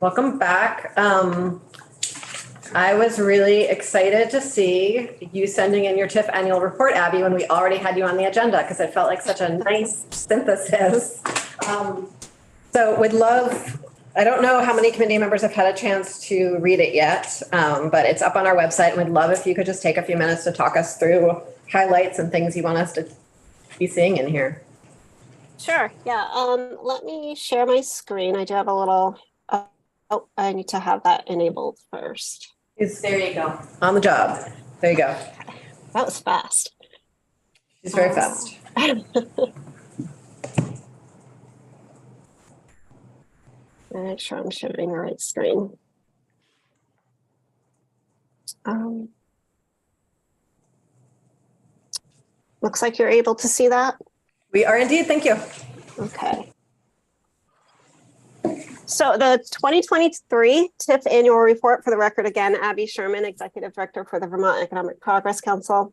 Welcome back. I was really excited to see you sending in your TIF annual report, Abby, when we already had you on the agenda, because it felt like such a nice synthesis. So would love, I don't know how many committee members have had a chance to read it yet, but it's up on our website. We'd love if you could just take a few minutes to talk us through highlights and things you want us to be seeing in here. Sure, yeah. Let me share my screen. I do have a little, oh, I need to have that enabled first. There you go. On the job. There you go. That was fast. She's very fast. Make sure I'm sharing the right screen. Looks like you're able to see that. We are indeed. Thank you. Okay. So the 2023 TIF annual report, for the record again, Abby Sherman, Executive Director for the Vermont Economic Progress Council.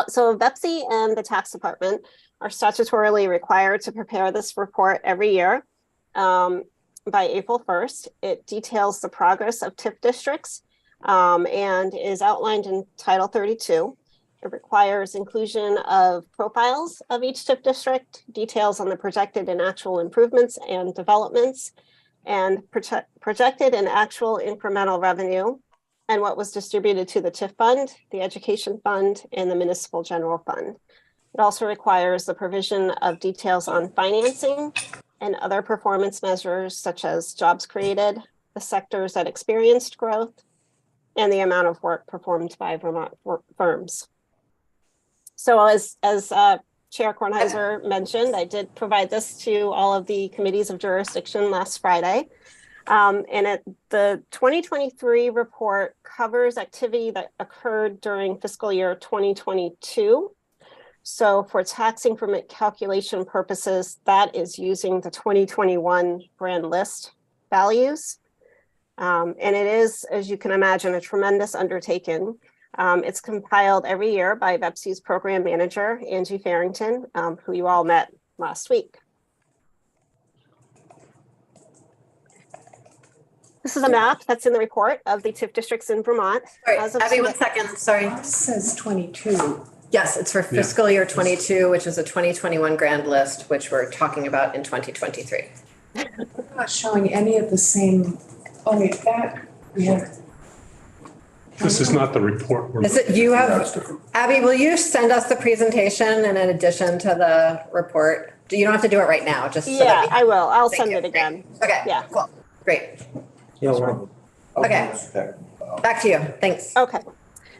So VEPC and the Tax Department are statutorily required to prepare this report every year by April 1st. It details the progress of TIF districts and is outlined in Title 32. It requires inclusion of profiles of each TIF district, details on the projected and actual improvements and developments, and projected and actual incremental revenue, and what was distributed to the TIF fund, the education fund, and the municipal general fund. It also requires the provision of details on financing and other performance measures such as jobs created, the sectors that experienced growth, and the amount of work performed by Vermont firms. So as Chair Kornheiser mentioned, I did provide this to all of the committees of jurisdiction last Friday. And the 2023 report covers activity that occurred during fiscal year 2022. So for tax increment calculation purposes, that is using the 2021 grand list values. And it is, as you can imagine, a tremendous undertaking. It's compiled every year by VEPC's program manager, Angie Farrington, who you all met last week. This is a map that's in the report of the TIF districts in Vermont. Sorry, Abby, 1 second. Sorry. It says 22. Yes, it's for fiscal year 22, which is a 2021 grand list, which we're talking about in 2023. I'm not showing any of the same. Oh, wait, that. Yeah. This is not the report. You have, Abby, will you send us the presentation in addition to the report? You don't have to do it right now, just so that I will. I'll send it again. Okay. Yeah. Cool. Great. Yeah. Okay. Back to you. Thanks. Okay.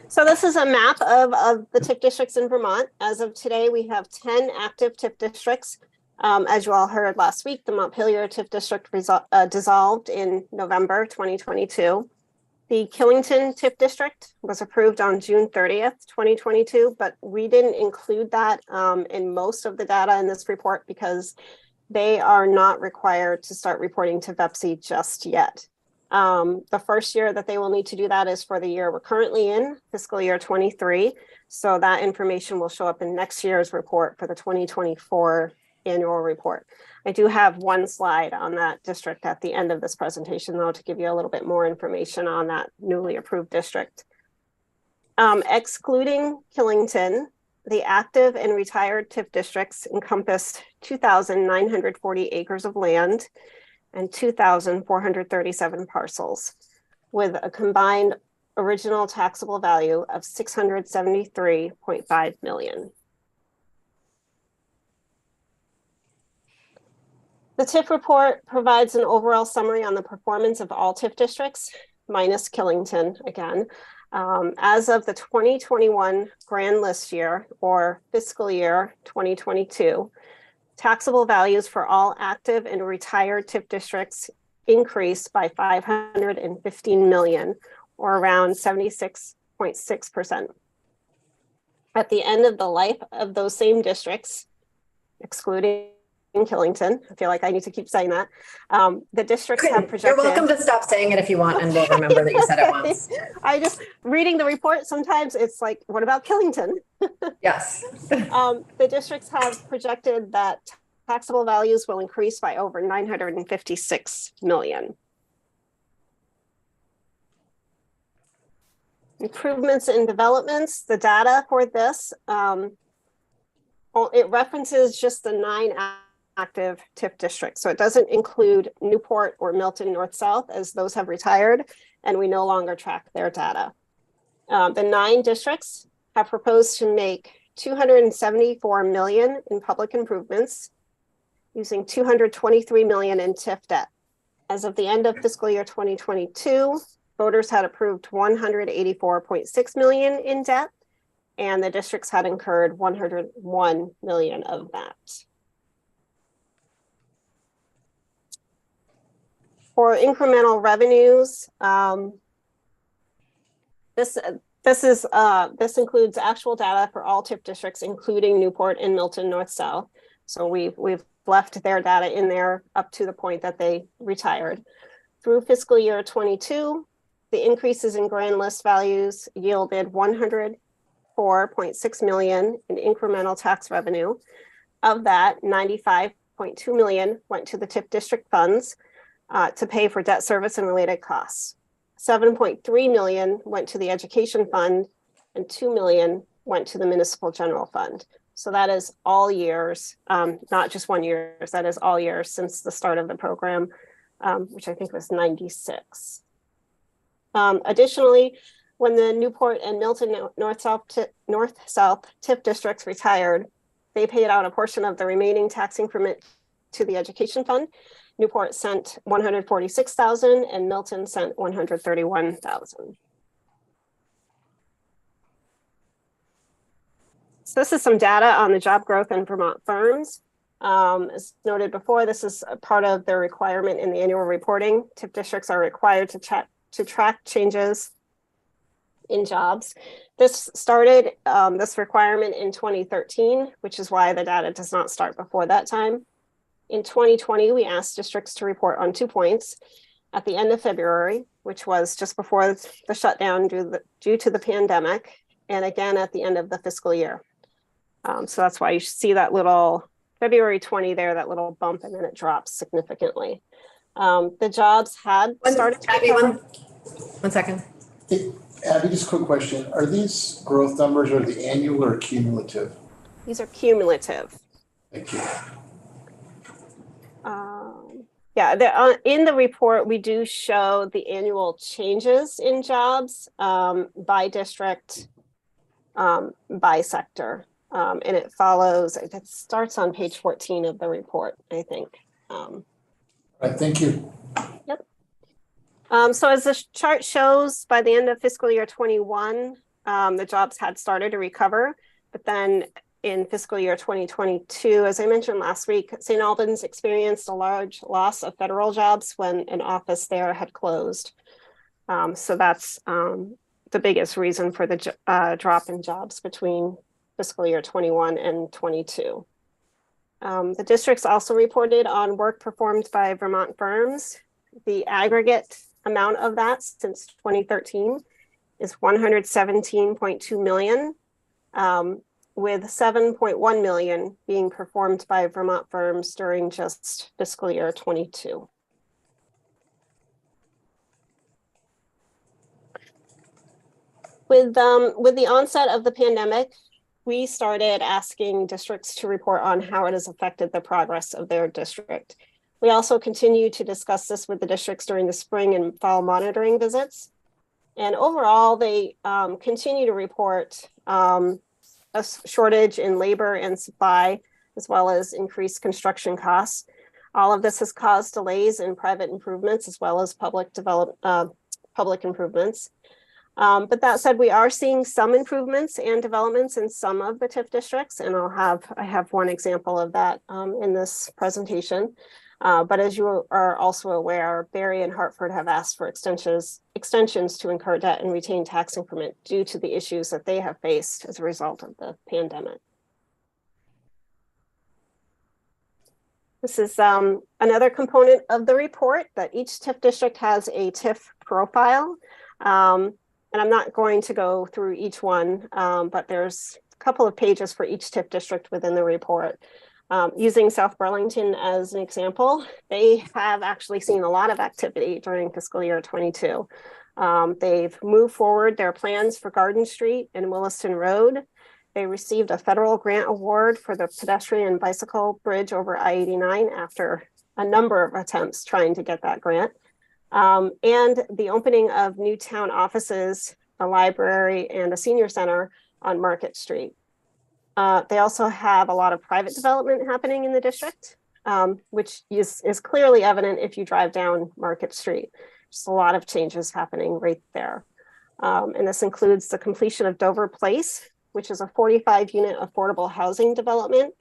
So this is a map of the TIF districts in Vermont. As of today, we have 10 active TIF districts. As you all heard last week, the Montpelier TIF district dissolved in November 2022. The Killington TIF district was approved on June 30th, 2022, but we didn't include that in most of the data in this report because they are not required to start reporting to VEPC just yet. The first year that they will need to do that is for the year we're currently in, fiscal year 23. So that information will show up in next year's report for the 2024 annual report. I do have one slide on that district at the end of this presentation, though, to give you a little bit more information on that newly approved district. Excluding Killington, the active and retired TIF districts encompassed 2,940 acres of land and 2,437 parcels, with a combined original taxable value of $673.5 million. The TIF report provides an overall summary on the performance of all TIF districts, minus Killington again. As of the 2021 grand list year, or fiscal year 2022, taxable values for all active and retired TIF districts increased by $515 million, or around 76.6%. At the end of the life of those same districts, excluding Killington, I feel like I need to keep saying that. The districts have projected. You're welcome to stop saying it if you want, and we'll remember that you said it once. I just, reading the report, sometimes it's like, what about Killington? Yes. The districts have projected that taxable values will increase by over 956 million. Improvements and developments, the data for this, it references just the 9 active TIF districts. So it doesn't include Newport or Milton North South, as those have retired and we no longer track their data. The 9 districts have proposed to make 274 million in public improvements using 223 million in TIF debt. As of the end of fiscal year 2022, voters had approved 184.6 million in debt, and the districts had incurred 101 million of that. For incremental revenues, this includes actual data for all TIF districts, including Newport and Milton North South. So we've left their data in there up to the point that they retired. Through fiscal year 22, the increases in grand list values yielded 104.6 million in incremental tax revenue. Of that, 95.2 million went to the TIF district funds to pay for debt service and related costs. 7.3 million went to the education fund and 2 million went to the municipal general fund. So that is all years, not just 1 year, that is all years since the start of the program, which I think was 96. Additionally, when the Newport and Milton North South TIF districts retired, they paid out a portion of the remaining tax increment to the education fund. Newport sent 146,000 and Milton sent 131,000. So this is some data on the job growth in Vermont firms. As noted before, this is a part of their requirement in the annual reporting. TIF districts are required to track changes in jobs. This started this requirement in 2013, which is why the data does not start before that time. In 2020, we asked districts to report on 2 points at the end of February, which was just before the shutdown due to the pandemic, and again at the end of the fiscal year. So that's why you see that little February 20 there, that little bump, and then it drops significantly. The jobs had started to Abby, recover. one second. Hey, Abby, just a quick question. Are these growth numbers, are they annual or cumulative? These are cumulative. Thank you. Yeah, in the report, we do show the annual changes in jobs by district, by sector. And it follows, it starts on page 14 of the report, I think. All right, thank you. Yep. So as the chart shows, by the end of fiscal year 21, the jobs had started to recover, but then in fiscal year 2022, as I mentioned last week, St. Albans experienced a large loss of federal jobs when an office there had closed. So that's the biggest reason for the drop in jobs between fiscal year 21 and 22. The districts also reported on work performed by Vermont firms. The aggregate amount of that since 2013 is 117.2 million. With 7.1 million being performed by Vermont firms during just fiscal year 22. With the onset of the pandemic, we started asking districts to report on how it has affected the progress of their district. We also continue to discuss this with the districts during the spring and fall monitoring visits. And overall, they continue to report a shortage in labor and supply, as well as increased construction costs. All of this has caused delays in private improvements as well as public improvements. But that said, we are seeing some improvements and developments in some of the TIF districts, and I have one example of that in this presentation. But as you are also aware, Barre and Hartford have asked for extensions to incur debt and retain tax increment due to the issues that they have faced as a result of the pandemic. This is another component of the report, that each TIF district has a TIF profile. And I'm not going to go through each one, but there's a couple of pages for each TIF district within the report. Using South Burlington as an example, they have actually seen a lot of activity during fiscal year 22. They've moved forward their plans for Garden Street and Williston Road. They received a federal grant award for the pedestrian and bicycle bridge over I-89 after a number of attempts trying to get that grant. And the opening of new town offices, a library, and a senior center on Market Street. They also have a lot of private development happening in the district, which is clearly evident if you drive down Market Street. Just a lot of changes happening right there. And this includes the completion of Dover Place, which is a 45-unit affordable housing development.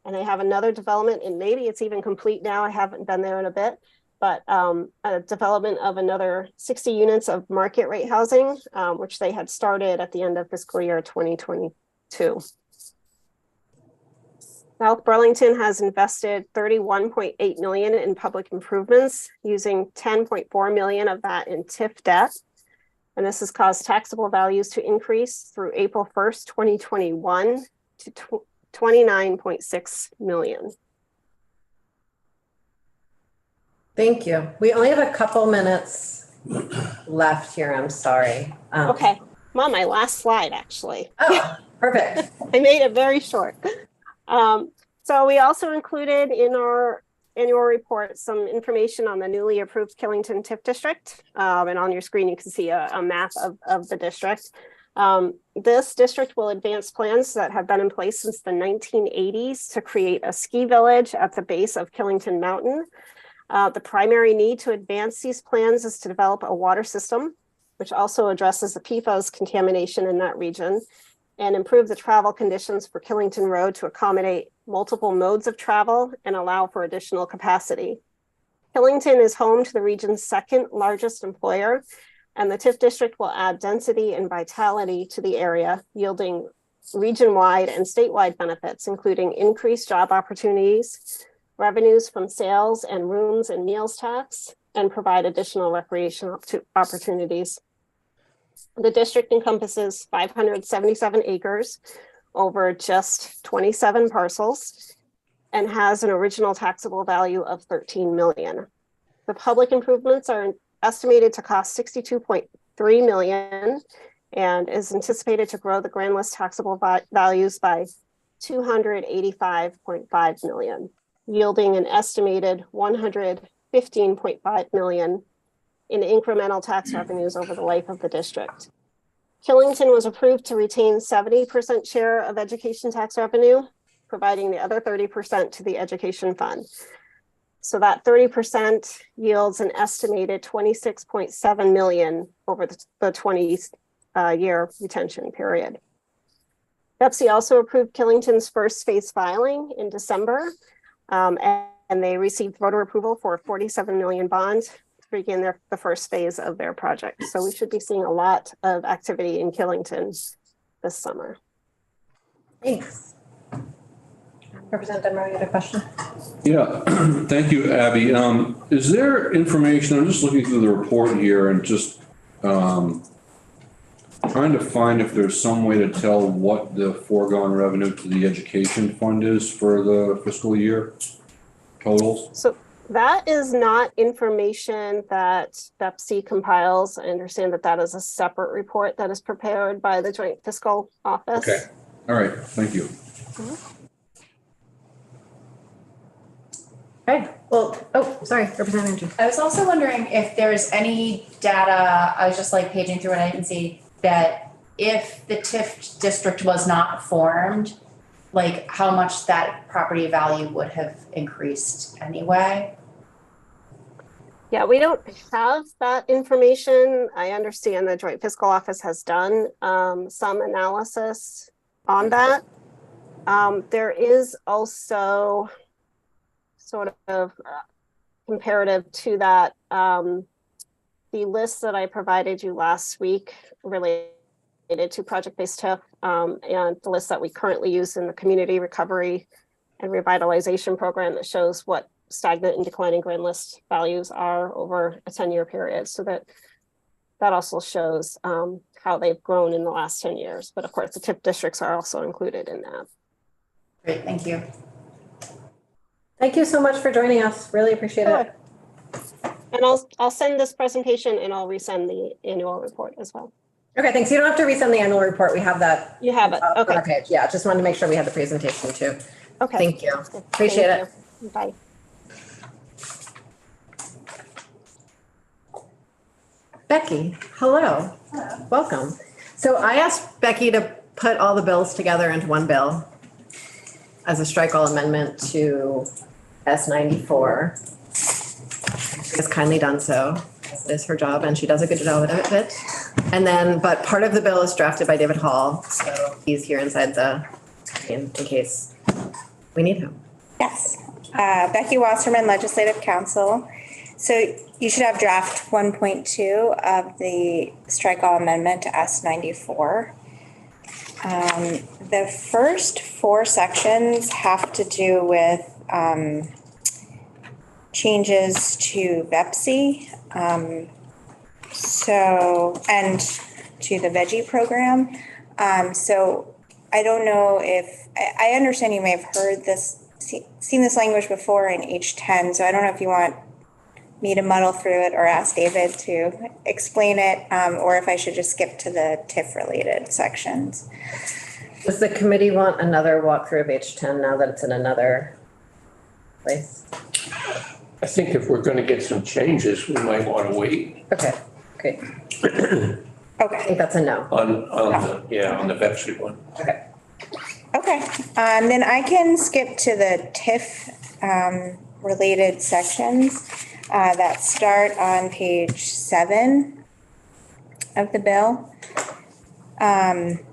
And they have another development, and maybe it's even complete now. I haven't been there in a bit, but a development of another 60 units of market rate housing, which they had started at the end of fiscal year 2022. South Burlington has invested $31.8 million in public improvements, using $10.4 million of that in TIF debt. And this has caused taxable values to increase through April 1st, 2021 to $29.6 million. Thank you. We only have a couple minutes left here. I'm sorry. Okay, I'm on my last slide, actually. Oh, perfect. I made it very short. So we also included in our annual report some information on the newly approved Killington TIF district. And on your screen, you can see a map of the district. This district will advance plans that have been in place since the 1980s to create a ski village at the base of Killington Mountain. The primary need to advance these plans is to develop a water system, which also addresses the PFAS contamination in that region, and improve the travel conditions for Killington Road to accommodate multiple modes of travel and allow for additional capacity. Killington is home to the region's second largest employer, and the TIF district will add density and vitality to the area, yielding region-wide and statewide benefits, including increased job opportunities, revenues from sales and rooms and meals tax, and provide additional recreational opportunities. The district encompasses 577 acres over just 27 parcels and has an original taxable value of $13 million. The public improvements are estimated to cost $62.3 million and is anticipated to grow the grand list taxable values by $285.5 million, yielding an estimated $115.5 million in incremental tax revenues over the life of the district. Killington was approved to retain 70% share of education tax revenue, providing the other 30% to the education fund. So that 30% yields an estimated $26.7 million over the 20-year retention period. BEPC also approved Killington's first phase filing in December, and they received voter approval for a $47 million bond to begin the first phase of their project. So we should be seeing a lot of activity in Killington this summer. Thanks. Representative Murray, you had a question? Yeah, thank you, Abby. Is there information, I'm just looking through the report here and just trying to find if there's some way to tell what the foregone revenue to the education fund is for the fiscal year totals? So that is not information that BEPC compiles. I understand that that is a separate report that is prepared by the Joint Fiscal Office. Okay, all right, thank you. Mm-hmm. Okay, well, oh, sorry, Representative Andrews. I was also wondering if there's any data, I was just like paging through and I didn't see that if the TIF district was not formed, like how much that property value would have increased anyway. Yeah, we don't have that information. I understand the Joint Fiscal Office has done some analysis on that. There is also sort of comparative to that, the list that I provided you last week related to project-based TIF, and the list that we currently use in the Community Recovery and Revitalization Program that shows what stagnant and declining grand list values are over a 10-year period. So that also shows how they've grown in the last 10 years. But of course, the TIF districts are also included in that. Great, thank you. Thank you so much for joining us. Really appreciate it. And I'll send this presentation and I'll resend the annual report as well. Okay, thanks. You don't have to resend the annual report. We have that You have it. up on Okay. our page. Yeah, just wanted to make sure we had the presentation too. Okay. Thank you. Appreciate it. it. Bye. Becky, hello. Welcome. So I asked Becky to put all the bills together into one bill as a strike all amendment to S94. She has kindly done so. It is her job and she does a good job of it. And then, but part of the bill is drafted by David Hall, so he's here inside in case we need him. Yes. Becky Wasserman, Legislative Counsel. So you should have draft 1.2 of the strike all amendment to S94. The first 4 sections have to do with changes to BEPC. And to the veggie program. So I don't know if, I understand you may have heard this, seen this language before in H10. So I don't know if you want me to muddle through it or ask David to explain it, or if I should just skip to the TIF related sections. Does the committee want another walkthrough of H10 now that it's in another place? I think if we're gonna get some changes, we might wanna wait Okay, great. I Okay. think that's a no. on the Pepsi one. Okay. Okay. Then I can skip to the TIF related sections that start on page 7 of the bill. And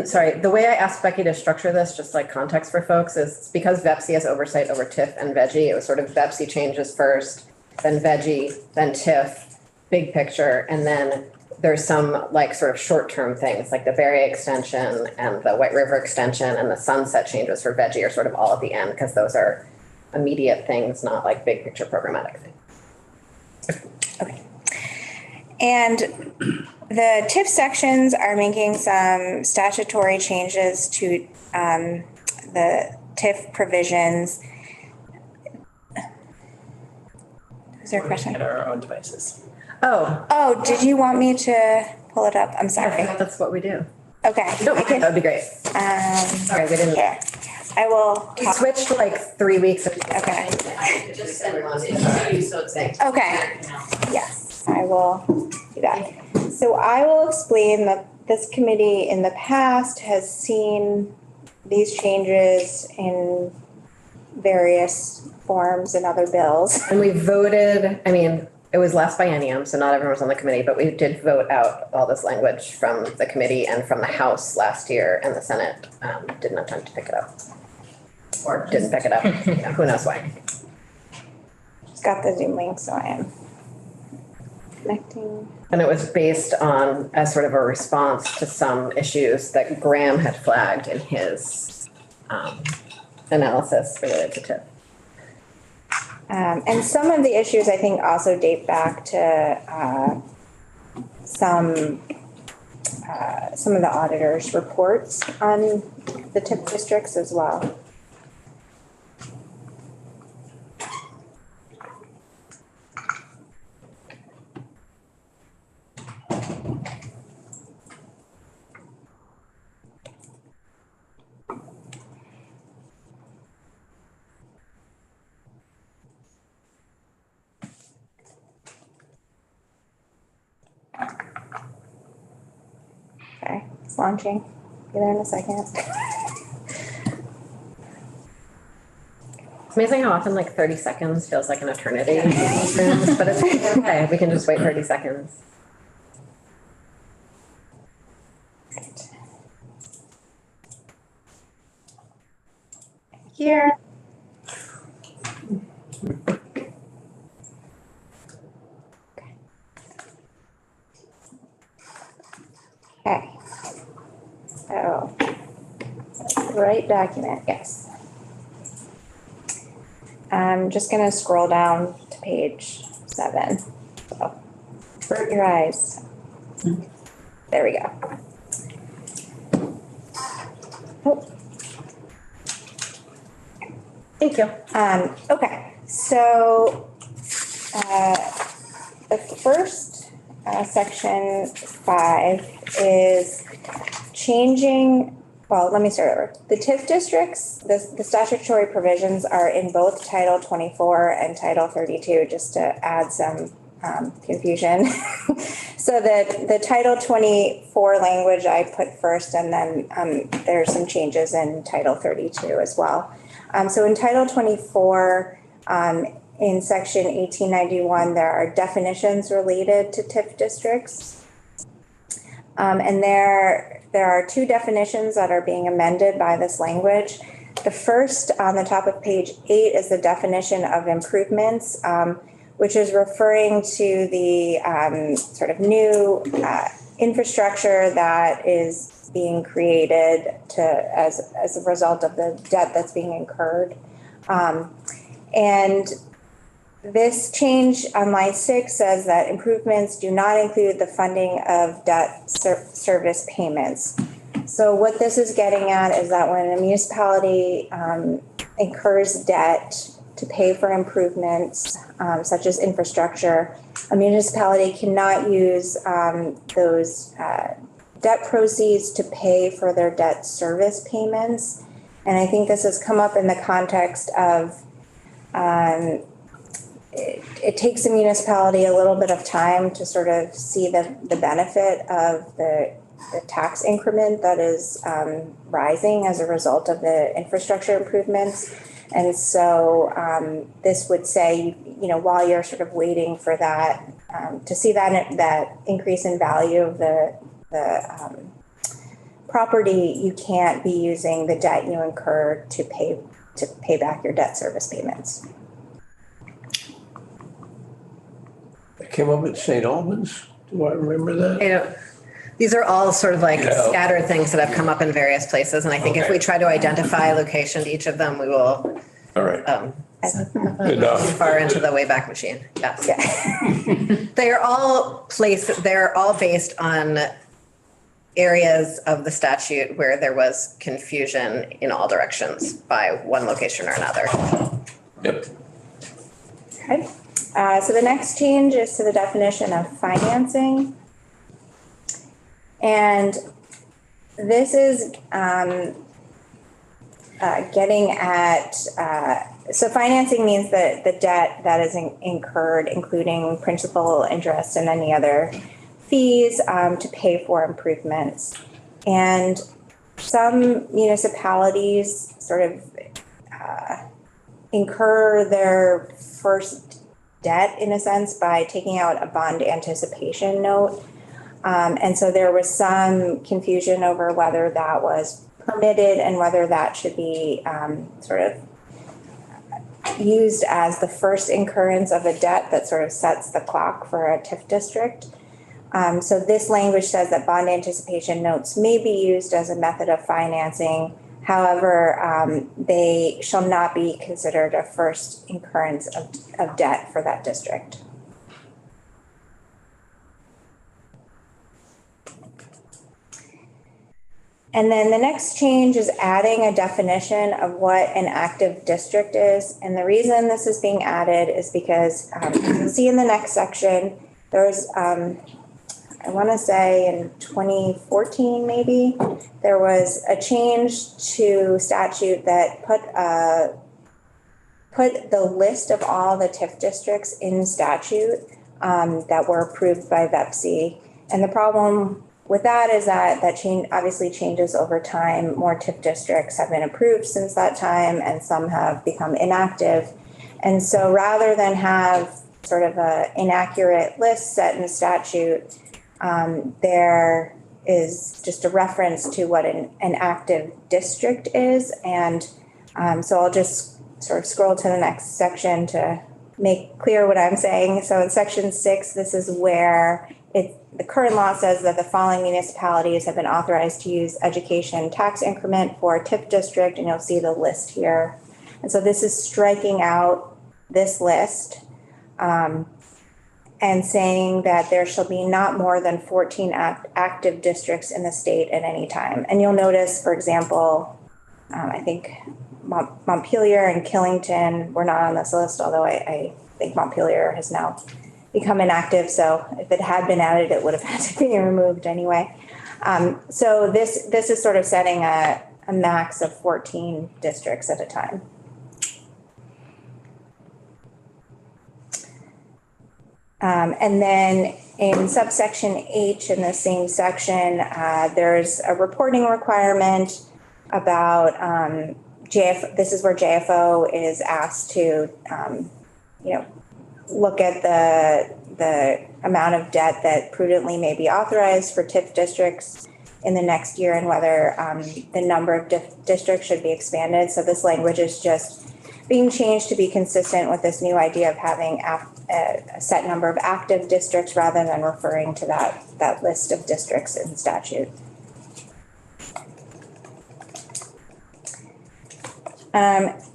sorry, the way I asked Becky to structure this, just like context for folks, is because VEPC has oversight over TIF and veggie, it was sort of VEPC changes first, then veggie, then TIF, big picture, and then there's some like sort of short-term things like the Berry extension and the White River extension and the sunset changes for veggie are sort of all at the end because those are immediate things, not like big picture programmatic things. Okay. And the TIF sections are making some statutory changes to the TIF provisions. Is there a question? At our own devices. Oh, did you want me to pull it up? I'm sorry. That's what we do. Okay. No, that would be great. Sorry, we didn't. Yeah. I will. We switched like 3 weeks ago. Okay. Just send one to you, so it's thanks. Okay. Yes, I will do that. So I will explain that this committee in the past has seen these changes in various forms in other bills. And we voted, I mean, it was last biennium, so not everyone was on the committee, but we did vote out all this language from the committee and from the House last year, and the Senate didn't have time to pick it up. Or didn't pick it up, you know, who knows why. Just got the Zoom link, so I am connecting. And it was based on as sort of a response to some issues that Graham had flagged in his analysis related to TIF. And some of the issues I think also date back to some of the auditors' reports on the TIF districts as well. Okay, it's launching. Be there in a second. It's amazing how often like 30 seconds feels like an eternity in these rooms, but it's okay, we can just wait 30 seconds. Here. Okay. So, right document, yes. I'm just gonna scroll down to page 7. So, avert your eyes. There we go. Oh. Thank you. Okay, so, the first, section 5 is changing, well, let me start over. The TIF districts, the statutory provisions are in both Title 24 and Title 32, just to add some confusion. So the Title 24 language I put first, and then there's some changes in Title 32 as well. So in Title 24, in Section 1891, there are definitions related to TIF districts. And there are two definitions that are being amended by this language. The first on the top of page 8 is the definition of improvements, which is referring to the sort of new infrastructure that is being created as a result of the debt that's being incurred. And this change on line 6 says that improvements do not include the funding of debt service payments. So what this is getting at is that when a municipality incurs debt to pay for improvements such as infrastructure, a municipality cannot use those debt proceeds to pay for their debt service payments. And I think this has come up in the context of it takes a municipality a little bit of time to sort of see the benefit of the tax increment that is rising as a result of the infrastructure improvements. And so this would say, you know, while you're sort of waiting for that, to see that increase in value of the property, you can't be using the debt you incurred to pay back your debt service payments. I came up at St. Albans. Do I remember that? These are all sort of like Yeah. scattered things that have come up in various places. And I think if we try to identify a location to each of them, we will All right. too Enough. far into the Wayback Machine. Yes. Yeah. They're all based on areas of the statute where there was confusion in all directions by one location or another. Yep. Okay. So the next change is to the definition of financing. And this is getting at, so financing means that the debt that is incurred, including principal, interest, and any other fees to pay for improvements. And some municipalities sort of incur their first debt, in a sense, by taking out a bond anticipation note. And so there was some confusion over whether that was permitted and whether that should be sort of used as the first incurrence of a debt that sort of sets the clock for a TIF district. So this language says that bond anticipation notes may be used as a method of financing. However, they shall not be considered a first incurrence of debt for that district. And then the next change is adding a definition of what an active district is. And the reason this is being added is because you'll see in the next section, there's, I want to say in 2014 maybe, there was a change to statute that put the list of all the TIF districts in statute that were approved by VEPC. And the problem with that is that change obviously changes over time. More TIF districts have been approved since that time, and some have become inactive. And so rather than have sort of an inaccurate list set in statute, there is just a reference to what an active district is. And so I'll just sort of scroll to the next section to make clear what I'm saying. So in section 6, this is where the current law says that the following municipalities have been authorized to use education tax increment for a TIF district, and you'll see the list here. And so this is striking out this list and saying that there shall be not more than 14 active districts in the state at any time. And you'll notice, for example, I think Montpelier and Killington were not on this list, although I think Montpelier has now become inactive. So if it had been added, it would have had to be removed anyway. So this is sort of setting a max of 14 districts at a time. And then in subsection H in the same section, there's a reporting requirement about this is where JFO is asked to, look at the amount of debt that prudently may be authorized for TIF districts in the next year and whether the number of districts should be expanded. So this language is just being changed to be consistent with this new idea of having a set number of active districts rather than referring to that list of districts in statute.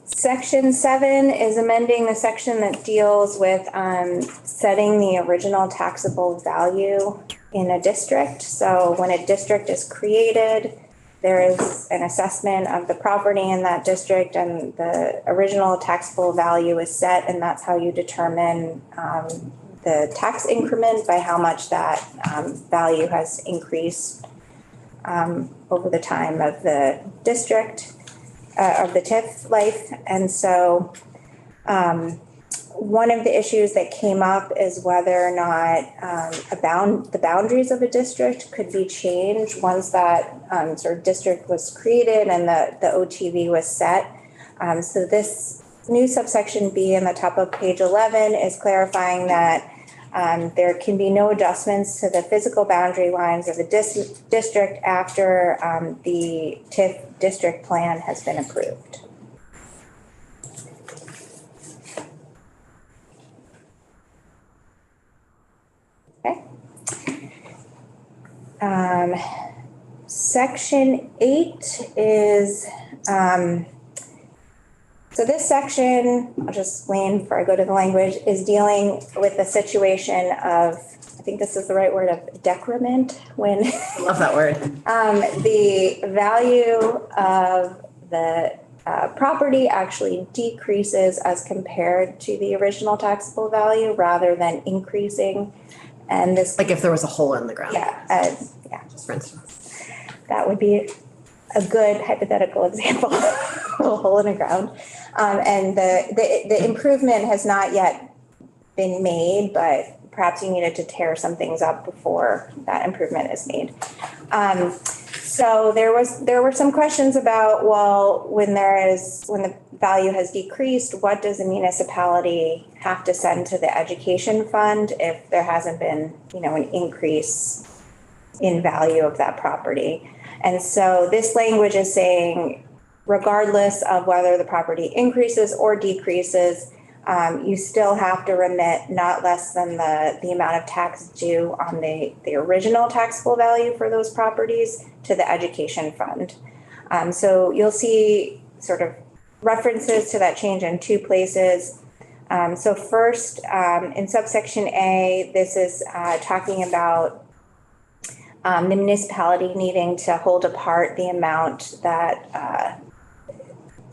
Section 7 is amending the section that deals with setting the original taxable value in a district. So when a district is created, there is an assessment of the property in that district and the original taxable value is set, and that's how you determine the tax increment by how much that value has increased over the time of the district, of the TIF life. And so one of the issues that came up is whether or not the boundaries of a district could be changed once that sort of district was created and the OTV was set. So this new subsection B in the top of page 11 is clarifying that there can be no adjustments to the physical boundary lines of the district after the TIF district plan has been approved. Okay. Section 8 is, so this section, I'll just explain before I go to the language, is dealing with the situation of, I think this is the right word, of decrement, when I love that word. the value of the property actually decreases as compared to the original taxable value rather than increasing. And this, Like if there was a hole in the ground. yeah, Just for instance. that would be a good hypothetical example, a hole in the ground. And the improvement has not yet been made, but perhaps you needed to tear some things up before that improvement is made. So there were some questions about, well, when the value has decreased, what does the municipality have to send to the education fund if there hasn't been, an increase in value of that property? And so this language is saying, regardless of whether the property increases or decreases, you still have to remit not less than the amount of tax due on the original taxable value for those properties to the education fund. So you'll see sort of references to that change in two places. So first, in subsection A, this is talking about the municipality needing to hold apart the amount that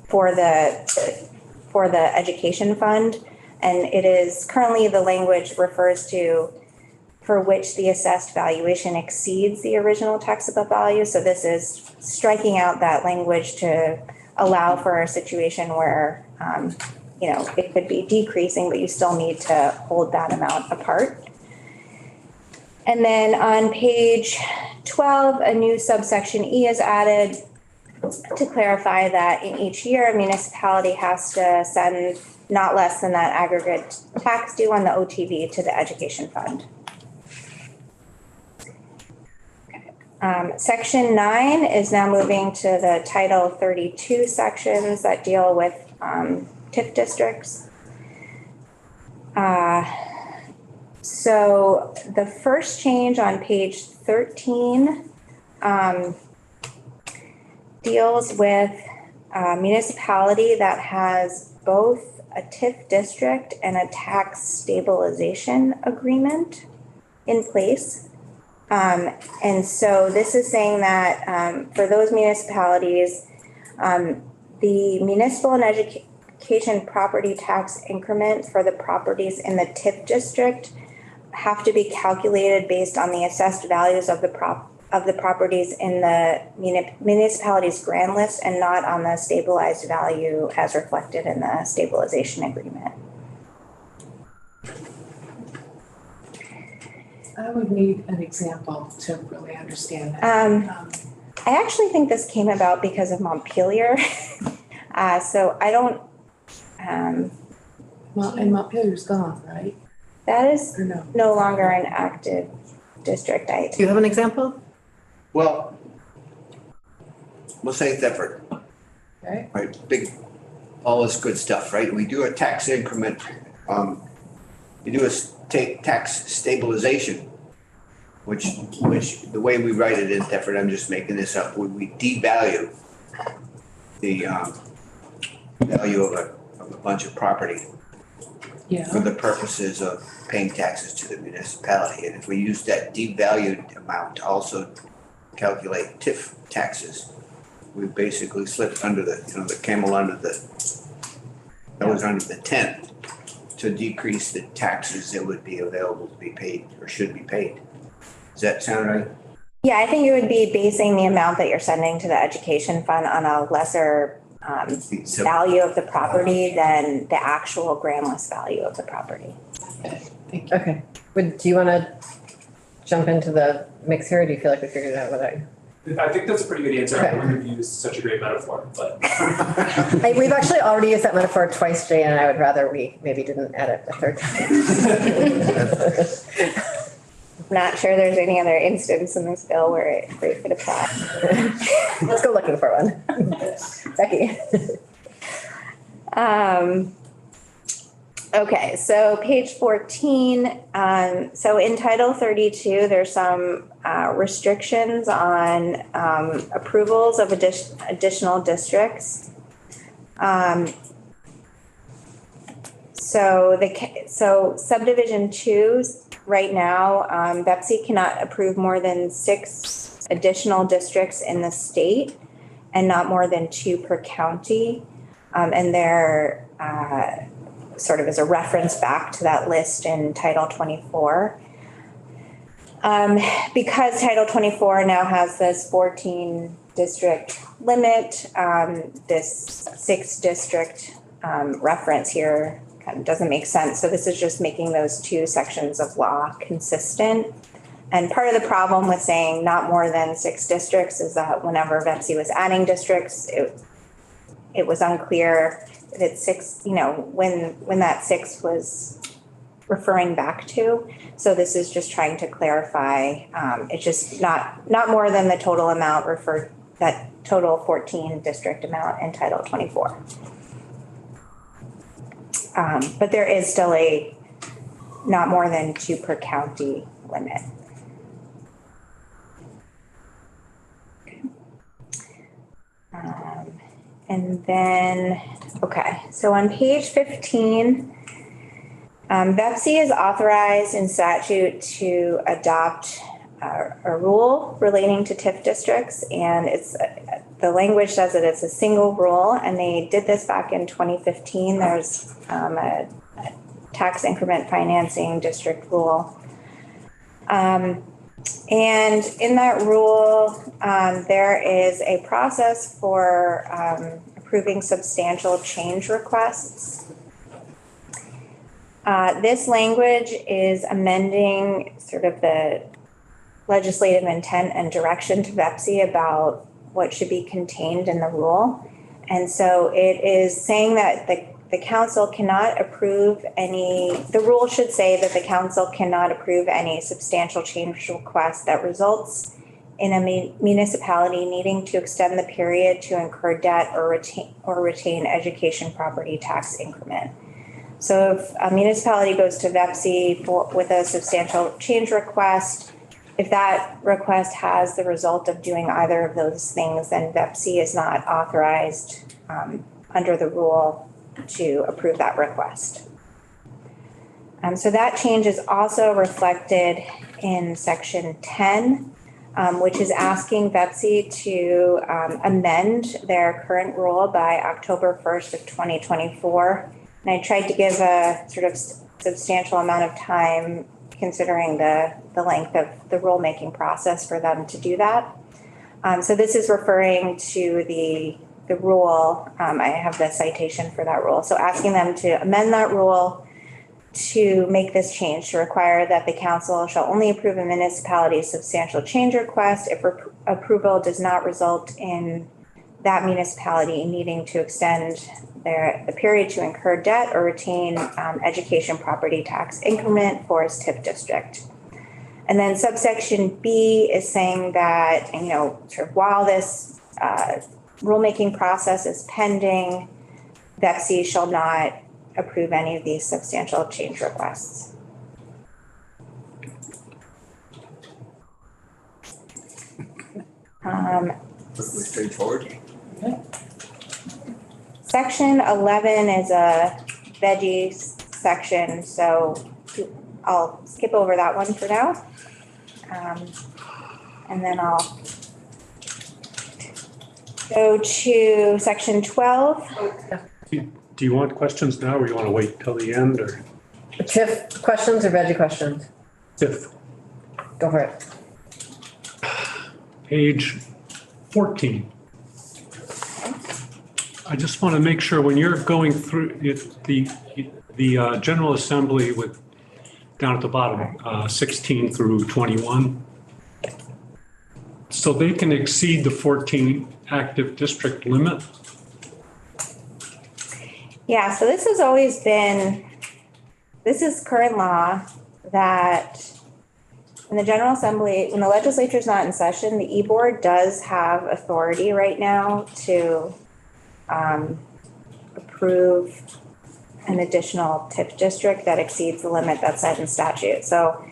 for the education fund. And it is currently, the language refers to for which the assessed valuation exceeds the original taxable value. So this is striking out that language to allow for a situation where, it could be decreasing, but you still need to hold that amount apart. And then on page 12, a new subsection E is added to clarify that in each year, a municipality has to send not less than that aggregate tax due on the OTV to the education fund. Section 9 is now moving to the Title 32 sections that deal with TIF districts. So the first change on page 13 deals with a municipality that has both a TIF district and a tax stabilization agreement in place. And so this is saying that for those municipalities The municipal and education property tax increment for the properties in the TIF district have to be calculated based on the assessed values of the properties in the municipality's grand list and not on the stabilized value as reflected in the stabilization agreement. I would need an example to really understand that. I actually think this came about because of Montpelier. So I don't, Well, and Montpelier's gone, right? that is Or no? no longer an active district. Do you have an example? Well, we'll say Thetford, Okay. right, big, all this good stuff, right? We do a tax increment, we do a tax stabilization, which the way we write it in Thetford, I'm just making this up, we devalue the value of a bunch of property for Yeah, the purposes of paying taxes to the municipality. And if we use that devalued amount to also calculate TIF taxes, we basically slipped under the, the camel under the, that was under the tent to decrease the taxes that would be available to be paid or should be paid. Does that sound right? Yeah, I think it would be basing the amount that you're sending to the education fund on a lesser So- value of the property than the actual grand list value of the property. thank you. Okay. Do you want to jump into the mix here, or do you feel like we figured it out without you? I think that's a pretty good answer. Okay. I wouldn't have used such a great metaphor, but We've actually already used that metaphor twice today, and I would rather we maybe didn't add it a third time. Not sure there's any other instance in this bill where it could apply. Let's go looking for one. Becky. Okay, so page 14, so in Title 32, there's some restrictions on approvals of additional districts. So subdivision 2, right now, BEPC cannot approve more than 6 additional districts in the state and not more than 2 per county. And they're sort of as a reference back to that list in Title 24. Because Title 24 now has this 14 district limit, this 6 district reference here kind of doesn't make sense. So this is just making those 2 sections of law consistent. And part of the problem with saying not more than 6 districts is that whenever BEPC was adding districts, it was unclear that it's 6, when that 6 was referring back to. So this is just trying to clarify, it's just not more than the total amount referred, that total 14 district amount in Title 24. But there is still a not more than 2 per county limit. And then, okay, so on page 15, BEPC is authorized in statute to adopt a rule relating to TIF districts, and the language says that it's a single rule, and they did this back in 2015. There's a tax increment financing district rule. And in that rule, there is a process for approving substantial change requests. This language is amending sort of the legislative intent and direction to BEPC about what should be contained in the rule. And so it is saying that the council cannot approve the rule should say that the council cannot approve any substantial change request that results in a municipality needing to extend the period to incur debt or retain education property tax increment. So if a municipality goes to BEPC with a substantial change request, if that request has the result of doing either of those things, then BEPC is not authorized under the rule to approve that request. So that change is also reflected in section 10 which is asking Betsy to amend their current rule by October 1st of 2024. And I tried to give a sort of substantial amount of time considering the length of the rulemaking process for them to do that. So this is referring to the rule. I have the citation for that rule. So asking them to amend that rule to make this change to require that the council shall only approve a municipality's substantial change request if approval does not result in that municipality needing to extend the period to incur debt or retain education property tax increment for its TIF district. And then subsection B is saying that, sort of while this rulemaking process is pending, Betsy shall not approve any of these substantial change requests. Pretty straightforward. Section 11 is a veggie section, so I'll skip over that one for now. And then I'll go to section 12. Do you want questions now or you want to wait till the end or TIF questions or veggie questions? if Go for it. page 14? I just want to make sure when you're going through it, the General Assembly with down at the bottom, 16 through 21. So they can exceed the 14 active district limit. Yeah, so this has always been, this is current law that in the General Assembly, when the legislature is not in session, the E-Board does have authority right now to approve an additional TIF district that exceeds the limit that's set in statute. So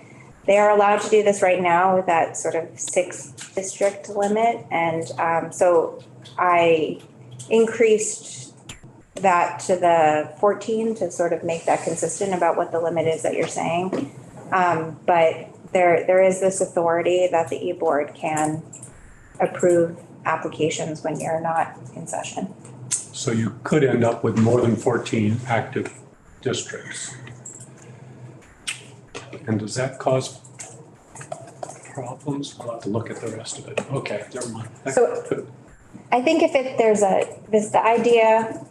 they are allowed to do this right now with that sort of 6 district limit. And so I increased that to the 14 to sort of make that consistent about what the limit is that you're saying. But there is this authority that the E-Board can approve applications when you're not in session. So you could end up with more than 14 active districts. And does that cause problems? I'll have to look at the rest of it. Okay, never mind. So- I think if the idea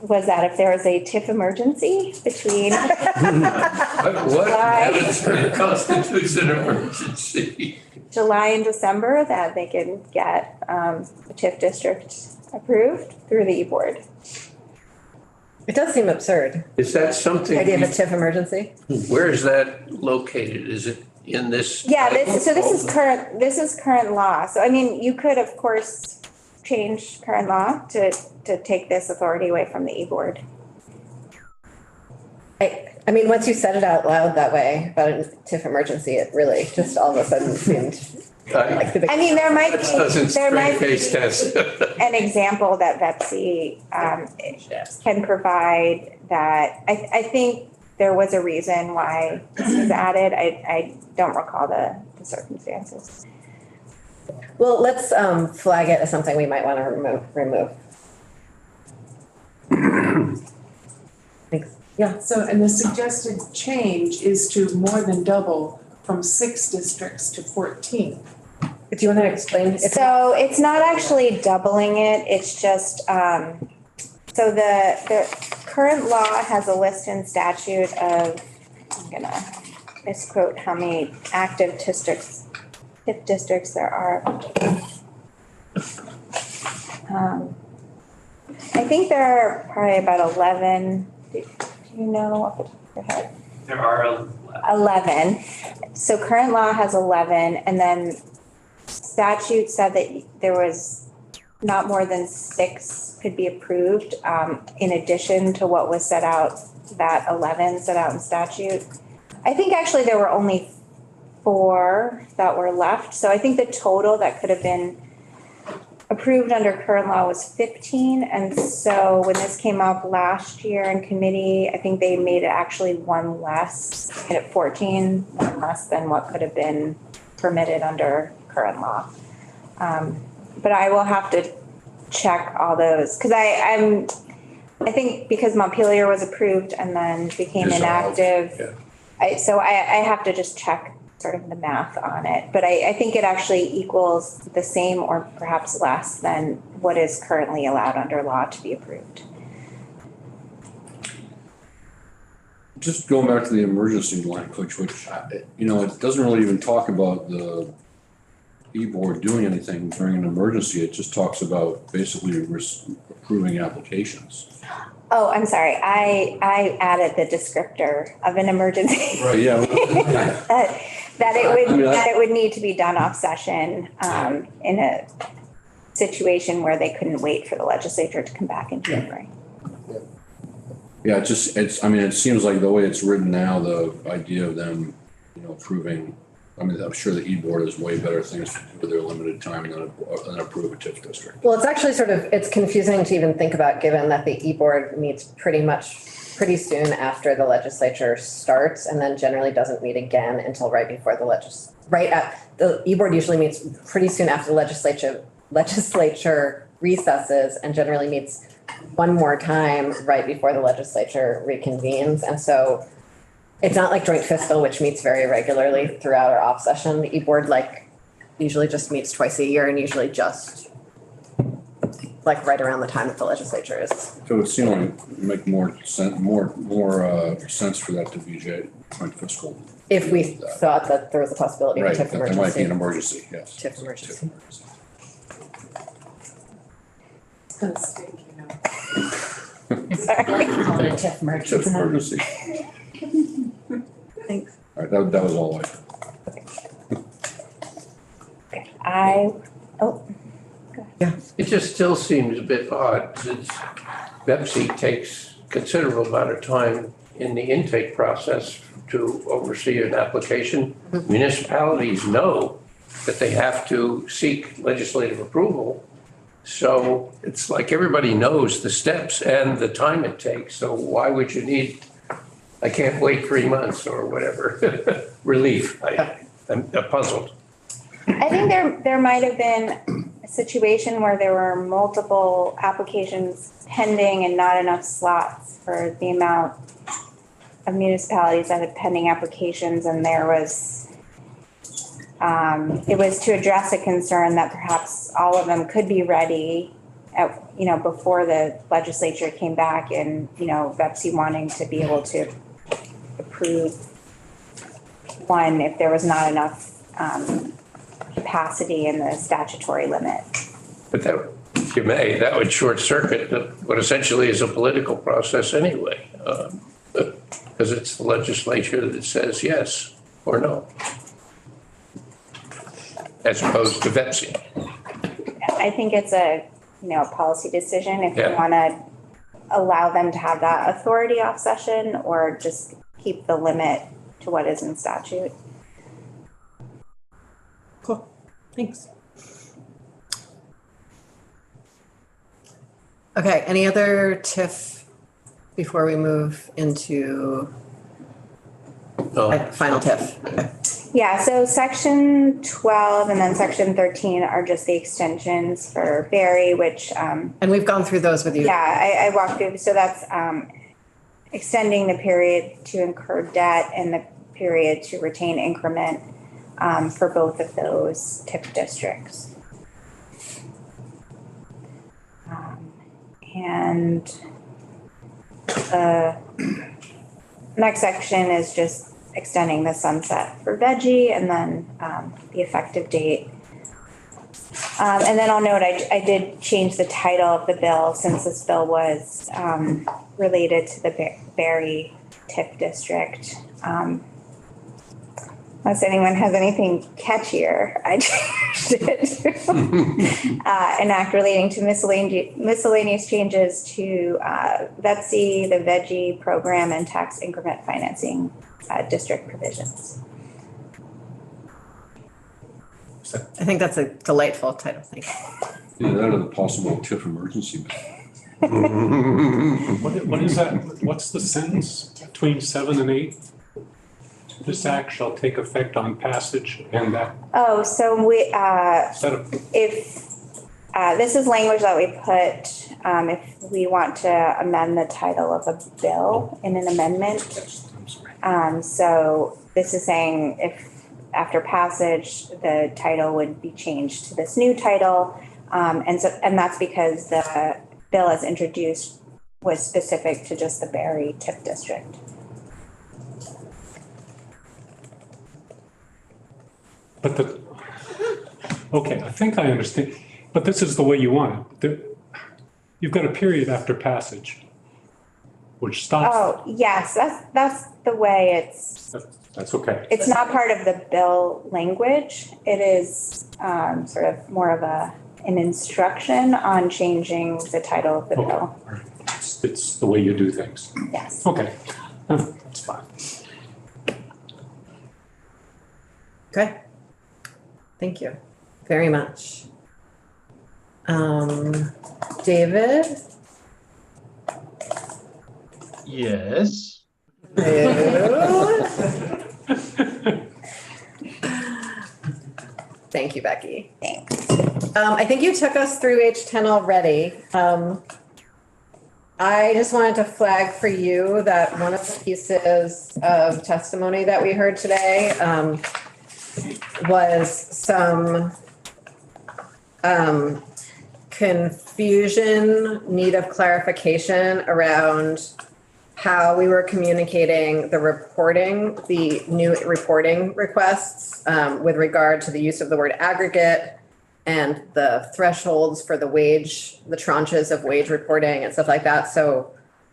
was that if there was a TIF emergency between What happens constitutes an emergency? July and December, that they can get a TIF district approved through the E-Board. It does seem absurd, Is that the something, idea of a TIF emergency. where is that located? Is it in this? Yeah, this is current law. So I mean, you could, of course, change current law to take this authority away from the E-Board. I mean, once you said it out loud that way about a TIF emergency, it really just all of a sudden seemed like the big. I mean, there might That doesn't be, there might straight face be test. an example that Betsy can provide that I think there was a reason why this was added. I don't recall the circumstances. Well, let's flag it as something we might want to remove. Thanks. Yeah. So, and the suggested change is to more than double from 6 districts to 14. Do you want to explain? So it's not actually doubling it, it's just, so the current law has a list in statute of, I'm gonna misquote how many active districts, TIF districts there are. I think there are probably about 11, do you know off the top of your head? There are 11. So current law has 11, and then statute said that there was not more than 6 could be approved, in addition to what was set out, that 11 set out in statute. I think actually there were only 4 that were left. So I think the total that could have been approved under current law was 15. And so when this came up last year in committee, I think they made it actually 1 less, made it 14, 1 less than what could have been permitted under current law. But I will have to check all those, because I think because Montpelier was approved and then became Dissolved, inactive. So I have to just check sort of the math on it, but I think it actually equals the same or perhaps less than what is currently allowed under law to be approved. Just going back to the emergency language, which, it doesn't really even talk about the e-board doing anything during an emergency. It just talks about basically approving applications. Oh, I'm sorry. I added the descriptor of an emergency. Right, yeah. that it would need to be done off session in a situation where they couldn't wait for the legislature to come back in January. Yeah, it seems like the way it's written now, the idea of them, approving, I'm sure the e-board has way better things to do with their limited time than approve a TIF district. Well, it's actually it's confusing to even think about, given that the e-board meets pretty soon after the legislature starts, and then generally doesn't meet again until right before the e-board usually meets pretty soon after the legislature recesses, and generally meets one more time right before the legislature reconvenes. And so it's not like joint fiscal, which meets very regularly throughout our off session. The e-board usually just meets twice a year, and usually just right around the time that the legislature is. So it seemed like make more sense for that to be joint fiscal. If we thought that there was a possibility of a Right, TIF that there might be an emergency. emergency, yes. TIF emergency. It's gonna stink, Sorry. Call it a TIF emergency. TIF emergency. Thanks. All right, that was all It just still seems a bit odd since Pepsi takes considerable amount of time in the intake process to oversee an application. Municipalities know that they have to seek legislative approval. So it's like everybody knows the steps and the time it takes. So I'm I can't wait 3 months or whatever, relief. I'm puzzled. I think there might have been a situation where there were multiple applications pending and not enough slots for the amount of municipalities that had pending applications, and there was it was to address a concern that perhaps all of them could be ready before the legislature came back, and Pepsi wanting to be able to approve one if there was not enough capacity in the statutory limit. But that would short circuit what essentially is a political process anyway. Because it's the legislature that says yes or no. As opposed to Pepsi. I think it's a policy decision if you Yeah. want to allow them to have that authority off session or just keep the limit to what is in statute. Cool, thanks. Okay, any other TIF before we move into final TIF? Okay. Yeah, so section 12 and then section 13 are just the extensions for Barry, which And we've gone through those with you. I walked through. So that's extending the period to incur debt and the period to retain increment for both of those TIF districts. And the next section is just extending the sunset for veggie and then the effective date. And then I'll note I did change the title of the bill since this bill was related to the Barry TIF district. Unless anyone has anything catchier, I changed it to an act relating to miscellaneous changes to VETSI, the veggie program, and tax increment financing district provisions. I think that's a delightful title, thank you. Either that or the possible TIF emergency. What is that? What's the sentence between 7 and 8? this act shall take effect on passage and that Oh, so we, set of, if, this is language that we put, if we want to amend the title of a bill in an amendment. I'm sorry. So this is saying if after passage, the title would be changed to this new title. And that's because the bill as introduced was specific to just the Barry TIF district. But okay, I think I understand, but this is the way you want it. You've got a period after passage, which stops. Oh, yes, that's the way That's okay. it's not part of the bill language. It is sort of more of an instruction on changing the title of the Okay, bill. all right. It's the way you do things. Yes. Okay, that's fine. Okay. Thank you very much. David? Yes. Thank you, Becky. Thanks. I think you took us through H10 already. I just wanted to flag for you that one of the pieces of testimony that we heard today was some confusion, need of clarification around how we were communicating the new reporting requests with regard to the use of the word aggregate and the thresholds for the tranches of wage reporting and stuff like that. So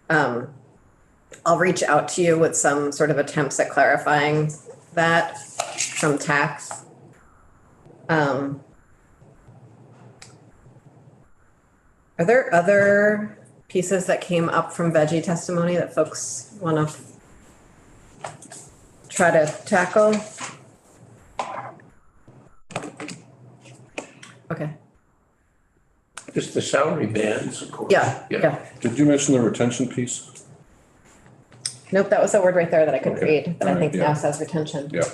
I'll reach out to you with some sort of attempts at clarifying that from tax. Are there other pieces that came up from veggie testimony that folks want to try to tackle? Okay. Just the salary bands, of course. Yeah. Did you mention the retention piece? Nope, that was a word right there that I couldn't Okay. read, that I All think right, now yeah. says retention. Yeah.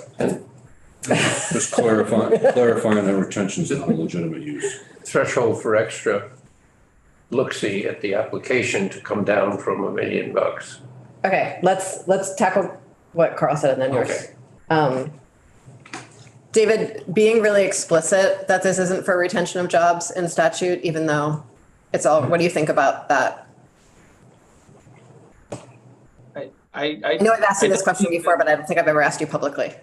Just clarifying that retention's not a legitimate use. Threshold for extra look-see at the application to come down from $1 million. Okay, let's tackle what Carl said and then yours. David, being really explicit that this isn't for retention of jobs in statute, even though it's all, what do you think about that? I know I've asked you this question before, but I don't think I've ever asked you publicly.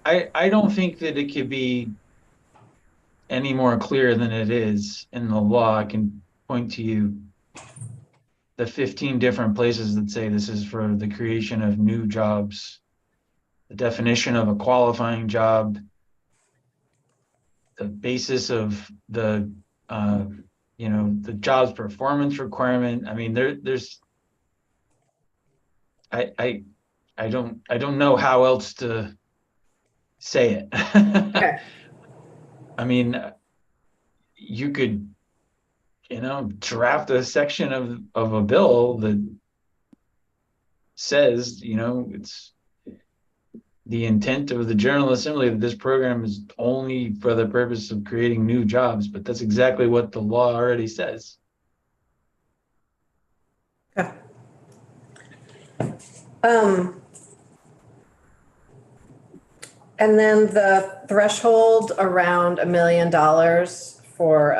I don't think that it could be any more clear than it is in the law. I can point to you the 15 different places that say this is for the creation of new jobs, the definition of a qualifying job, the basis of the the job's performance requirement. I mean, there's I don't know how else to say it. Okay. I mean, you could, draft a section of a bill that says, it's the intent of the General Assembly that this program is only for the purpose of creating new jobs, but that's exactly what the law already says. Okay. And then the threshold around $1 million for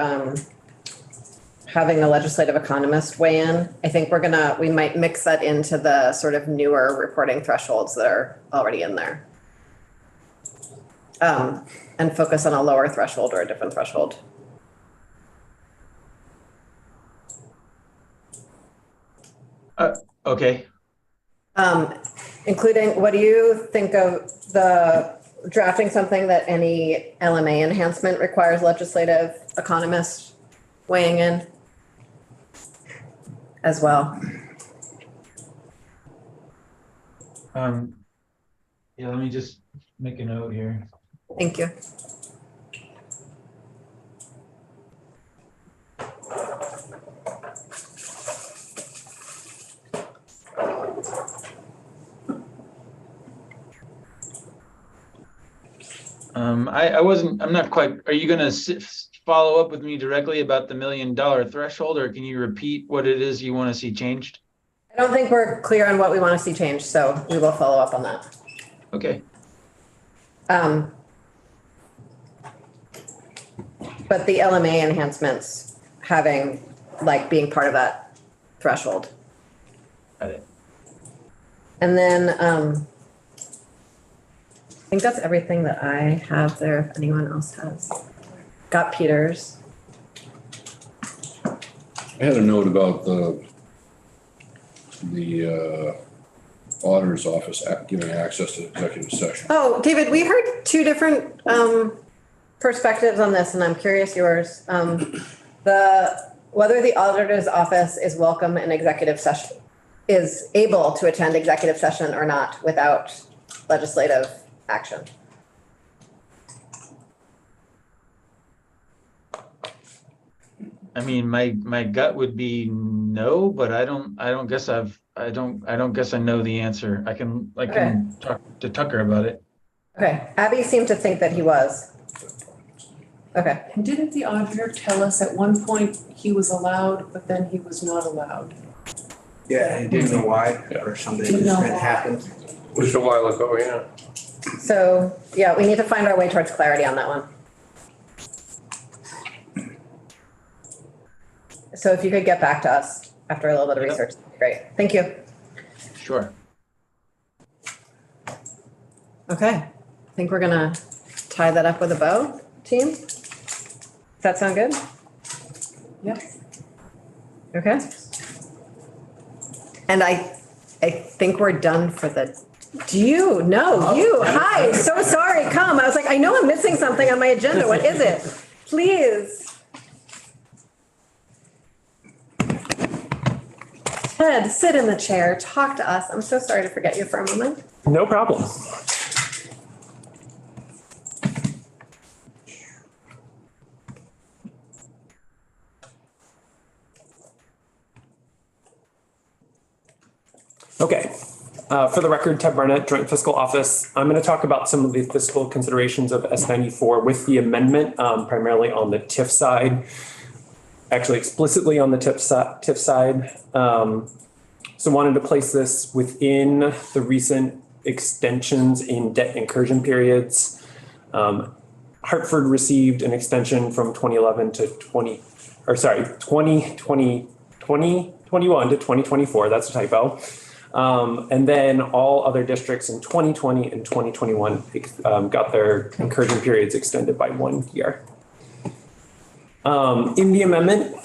having a legislative economist weigh in. I think we might mix that into the sort of newer reporting thresholds that are already in there. And focus on a lower threshold or a different threshold. Okay. Including, what do you think of the drafting something that any LMA enhancement requires legislative economists weighing in as well? Yeah, let me just make a note here. Thank you. I'm not quite, are you gonna follow up with me directly about the $1 million threshold, or can you repeat what it is you want to see changed? I don't think we're clear on what we want to see changed, so we will follow up on that. Okay. But the LMA enhancements having, like, being part of that threshold. Got it. And then, I think that's everything that I have there, if anyone else has. Got Peter's. I had a note about the auditor's office giving access to executive session. Oh, David, we heard two different perspectives on this, and I'm curious yours. Whether the auditor's office is welcome in executive session, is able to attend executive session or not without legislative action. I mean, my gut would be no, but I don't guess I know the answer. I can talk to Tucker about it. Okay, Abby seemed to think that he was. Okay, And didn't the auditor tell us at one point he was allowed, but then he was not allowed? Yeah, he didn't know why, or something Didn't know had why. happened. Was a while ago, yeah. so, yeah, we need to find our way towards clarity on that one. So if you could get back to us after a little bit of research, that'd be great. Thank you. Sure. Okay, I think we're gonna tie that up with a bow, team. Does that sound good? Yep. Okay. And I think we're done for the, hi, so sorry, come. I was like, I know I'm missing something on my agenda. What is it? Please. Ted, sit in the chair, talk to us. I'm so sorry to forget you for a moment. No problem. Okay, for the record, Ted Barnett, Joint Fiscal Office. I'm going to talk about some of the fiscal considerations of S94 with the amendment, primarily on the TIF side, actually explicitly on the TIF side. So wanted to place this within the recent extensions in debt incursion periods. Hartford received an extension from 2021 to 2024, that's a typo. And then all other districts in 2020 and 2021 got their incursion periods extended by 1 year. In the amendment,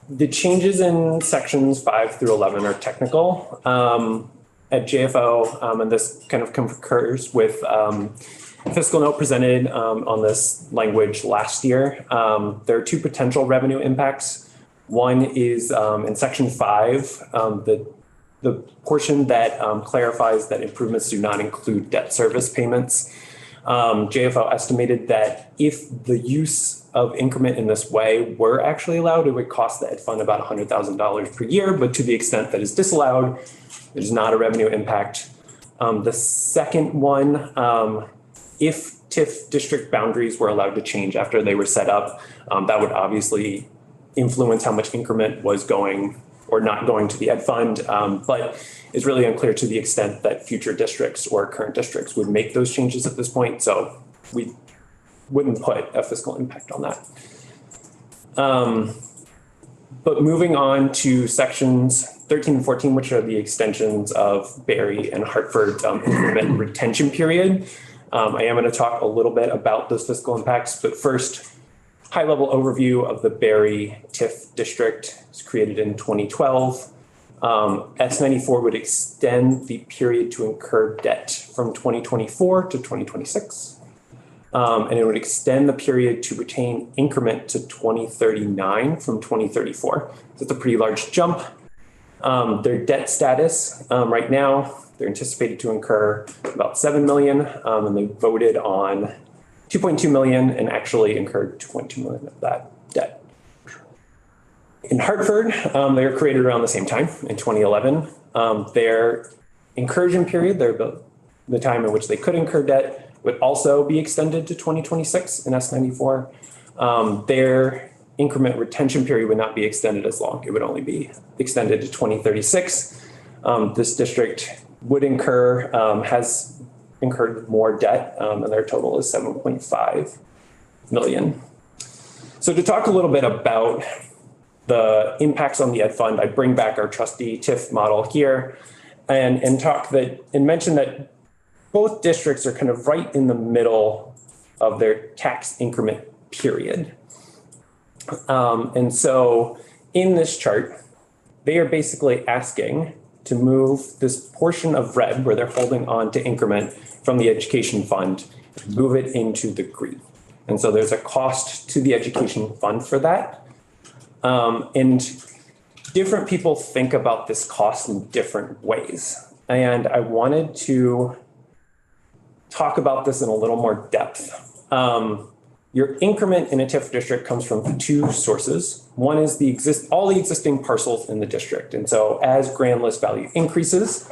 the changes in sections 5 through 11 are technical. At JFO, and this kind of concurs with fiscal note presented on this language last year. There are two potential revenue impacts. One is in section 5, the portion that clarifies that improvements do not include debt service payments. JFO estimated that if the use of increment in this way were actually allowed, it would cost the ed fund about $100,000 per year, but to the extent that is disallowed, there's not a revenue impact. The second one, if TIF district boundaries were allowed to change after they were set up, that would obviously influence how much increment was going or not going to the ed fund, but it's really unclear to the extent that future districts or current districts would make those changes at this point. So we wouldn't put a fiscal impact on that. But moving on to sections 13 and 14, which are the extensions of Barry and Hartford increment retention period. I am going to talk a little bit about those fiscal impacts, but first, high-level overview of the Barry TIF district. It was created in 2012. S94 would extend the period to incur debt from 2024 to 2026. And it would extend the period to retain increment to 2039 from 2034. So it's a pretty large jump. Their debt status right now, they're anticipated to incur about 7 million, and they voted on 2.2 million and actually incurred 2.2 million of that debt. In Hartford, they were created around the same time in 2011. Their incursion period, the time in which they could incur debt, would also be extended to 2026 in S94. Their increment retention period would not be extended as long. It would only be extended to 2036. This district would has incurred more debt, and their total is 7.5 million. So to talk a little bit about the impacts on the ed fund, I bring back our trustee TIF model here and mention that both districts are kind of right in the middle of their tax increment period. And so in this chart, they are basically asking to move this portion of red where they're holding on to increment from the education fund, move it into the green. And so there's a cost to the education fund for that. And different people think about this cost in different ways. And I wanted to talk about this in a little more depth. Your increment in a TIF district comes from two sources. One is all the existing parcels in the district. And so as grand list value increases,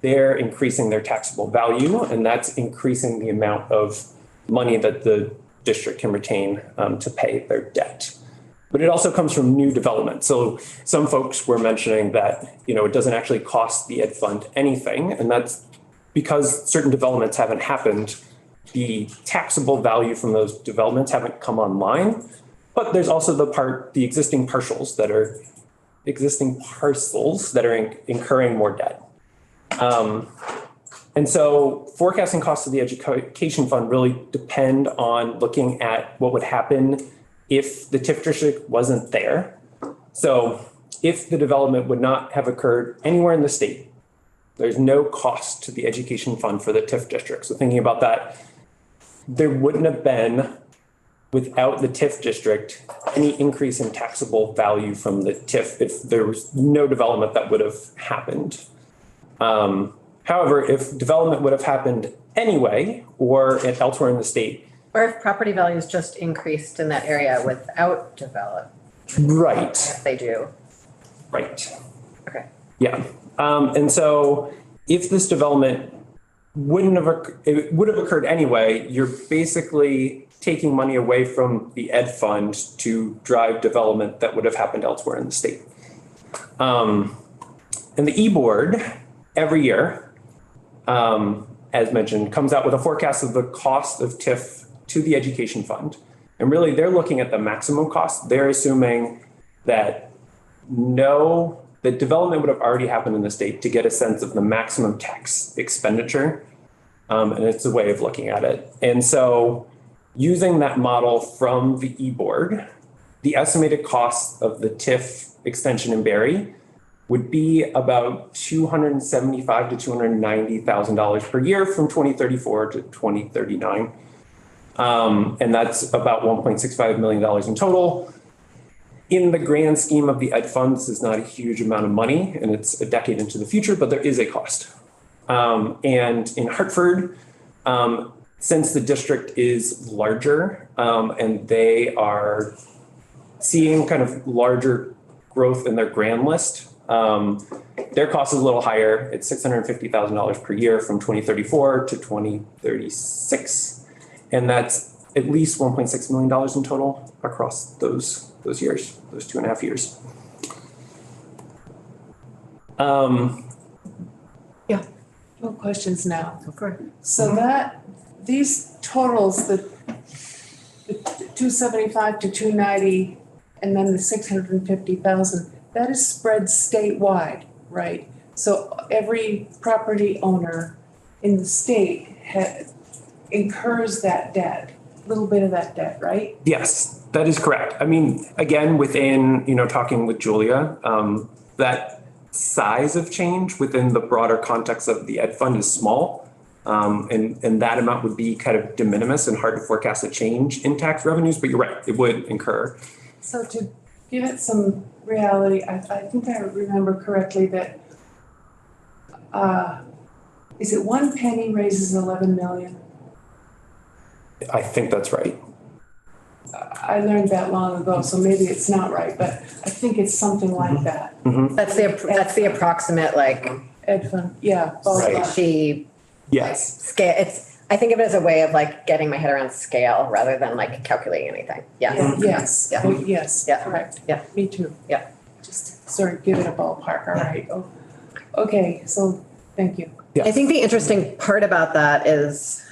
they're increasing their taxable value, and that's increasing the amount of money that the district can retain to pay their debt. But it also comes from new development. So some folks were mentioning that, it doesn't actually cost the ed fund anything, and that's because certain developments haven't happened. The taxable value from those developments haven't come online, but there's also the existing parcels that are incurring more debt. And so forecasting costs of the education fund really depend on looking at what would happen if the TIF district wasn't there. So if the development would not have occurred anywhere in the state, there's no cost to the education fund for the TIF district. So thinking about that, there wouldn't have been, without the TIF district, any increase in taxable value from the TIF if there was no development that would have happened. However, if development would have happened anyway, or elsewhere in the state. Or if property values just increased in that area without development. Right. They do. Right. Okay. Yeah. And so if this development would have occurred anyway, you're basically taking money away from the ed fund to drive development that would have happened elsewhere in the state. And the e-board every year, as mentioned, comes out with a forecast of the cost of TIF to the education fund. And really they're looking at the maximum cost. They're assuming that development would have already happened in the state to get a sense of the maximum tax expenditure. And it's a way of looking at it. And so using that model from the e-board, the estimated cost of the TIF extension in Barre would be about $275,000 to $290,000 per year from 2034 to 2039. And that's about $1.65 million in total. In the grand scheme of the ed fund, this is not a huge amount of money, and it's a decade into the future, but there is a cost. And in Hartford, since the district is larger, and they are seeing kind of larger growth in their grand list, their cost is a little higher. It's $650,000 per year from 2034 to 2036. And that's at least $1.6 million in total across those years, those 2.5 years. No questions now. Okay. So these totals, the 275 to 290, and then the 650,000, that is spread statewide, right? So every property owner in the state incurs that debt, a little bit of that debt, right? Yes, that is correct. I mean, again, within, talking with Julia, that size of change within the broader context of the ed fund is small. And that amount would be kind of de minimis and hard to forecast a change in tax revenues, but you're right, it would incur. So to give it some reality, I think I remember correctly that, is it 1 penny raises 11 million? I think that's right. I learned that long ago, so maybe it's not right, but I think it's something like that. Mm-hmm. That's the approximate Ed fund, yeah. Right. she Yes. scale. I think of it as a way of like getting my head around scale rather than like calculating anything. Yeah. Yes, Yeah. oh, yes, Yeah. correct. Yeah. Me too. Yeah. Just sort of give it a ballpark, all right. Oh, okay, so, thank you. I think the interesting part about that is,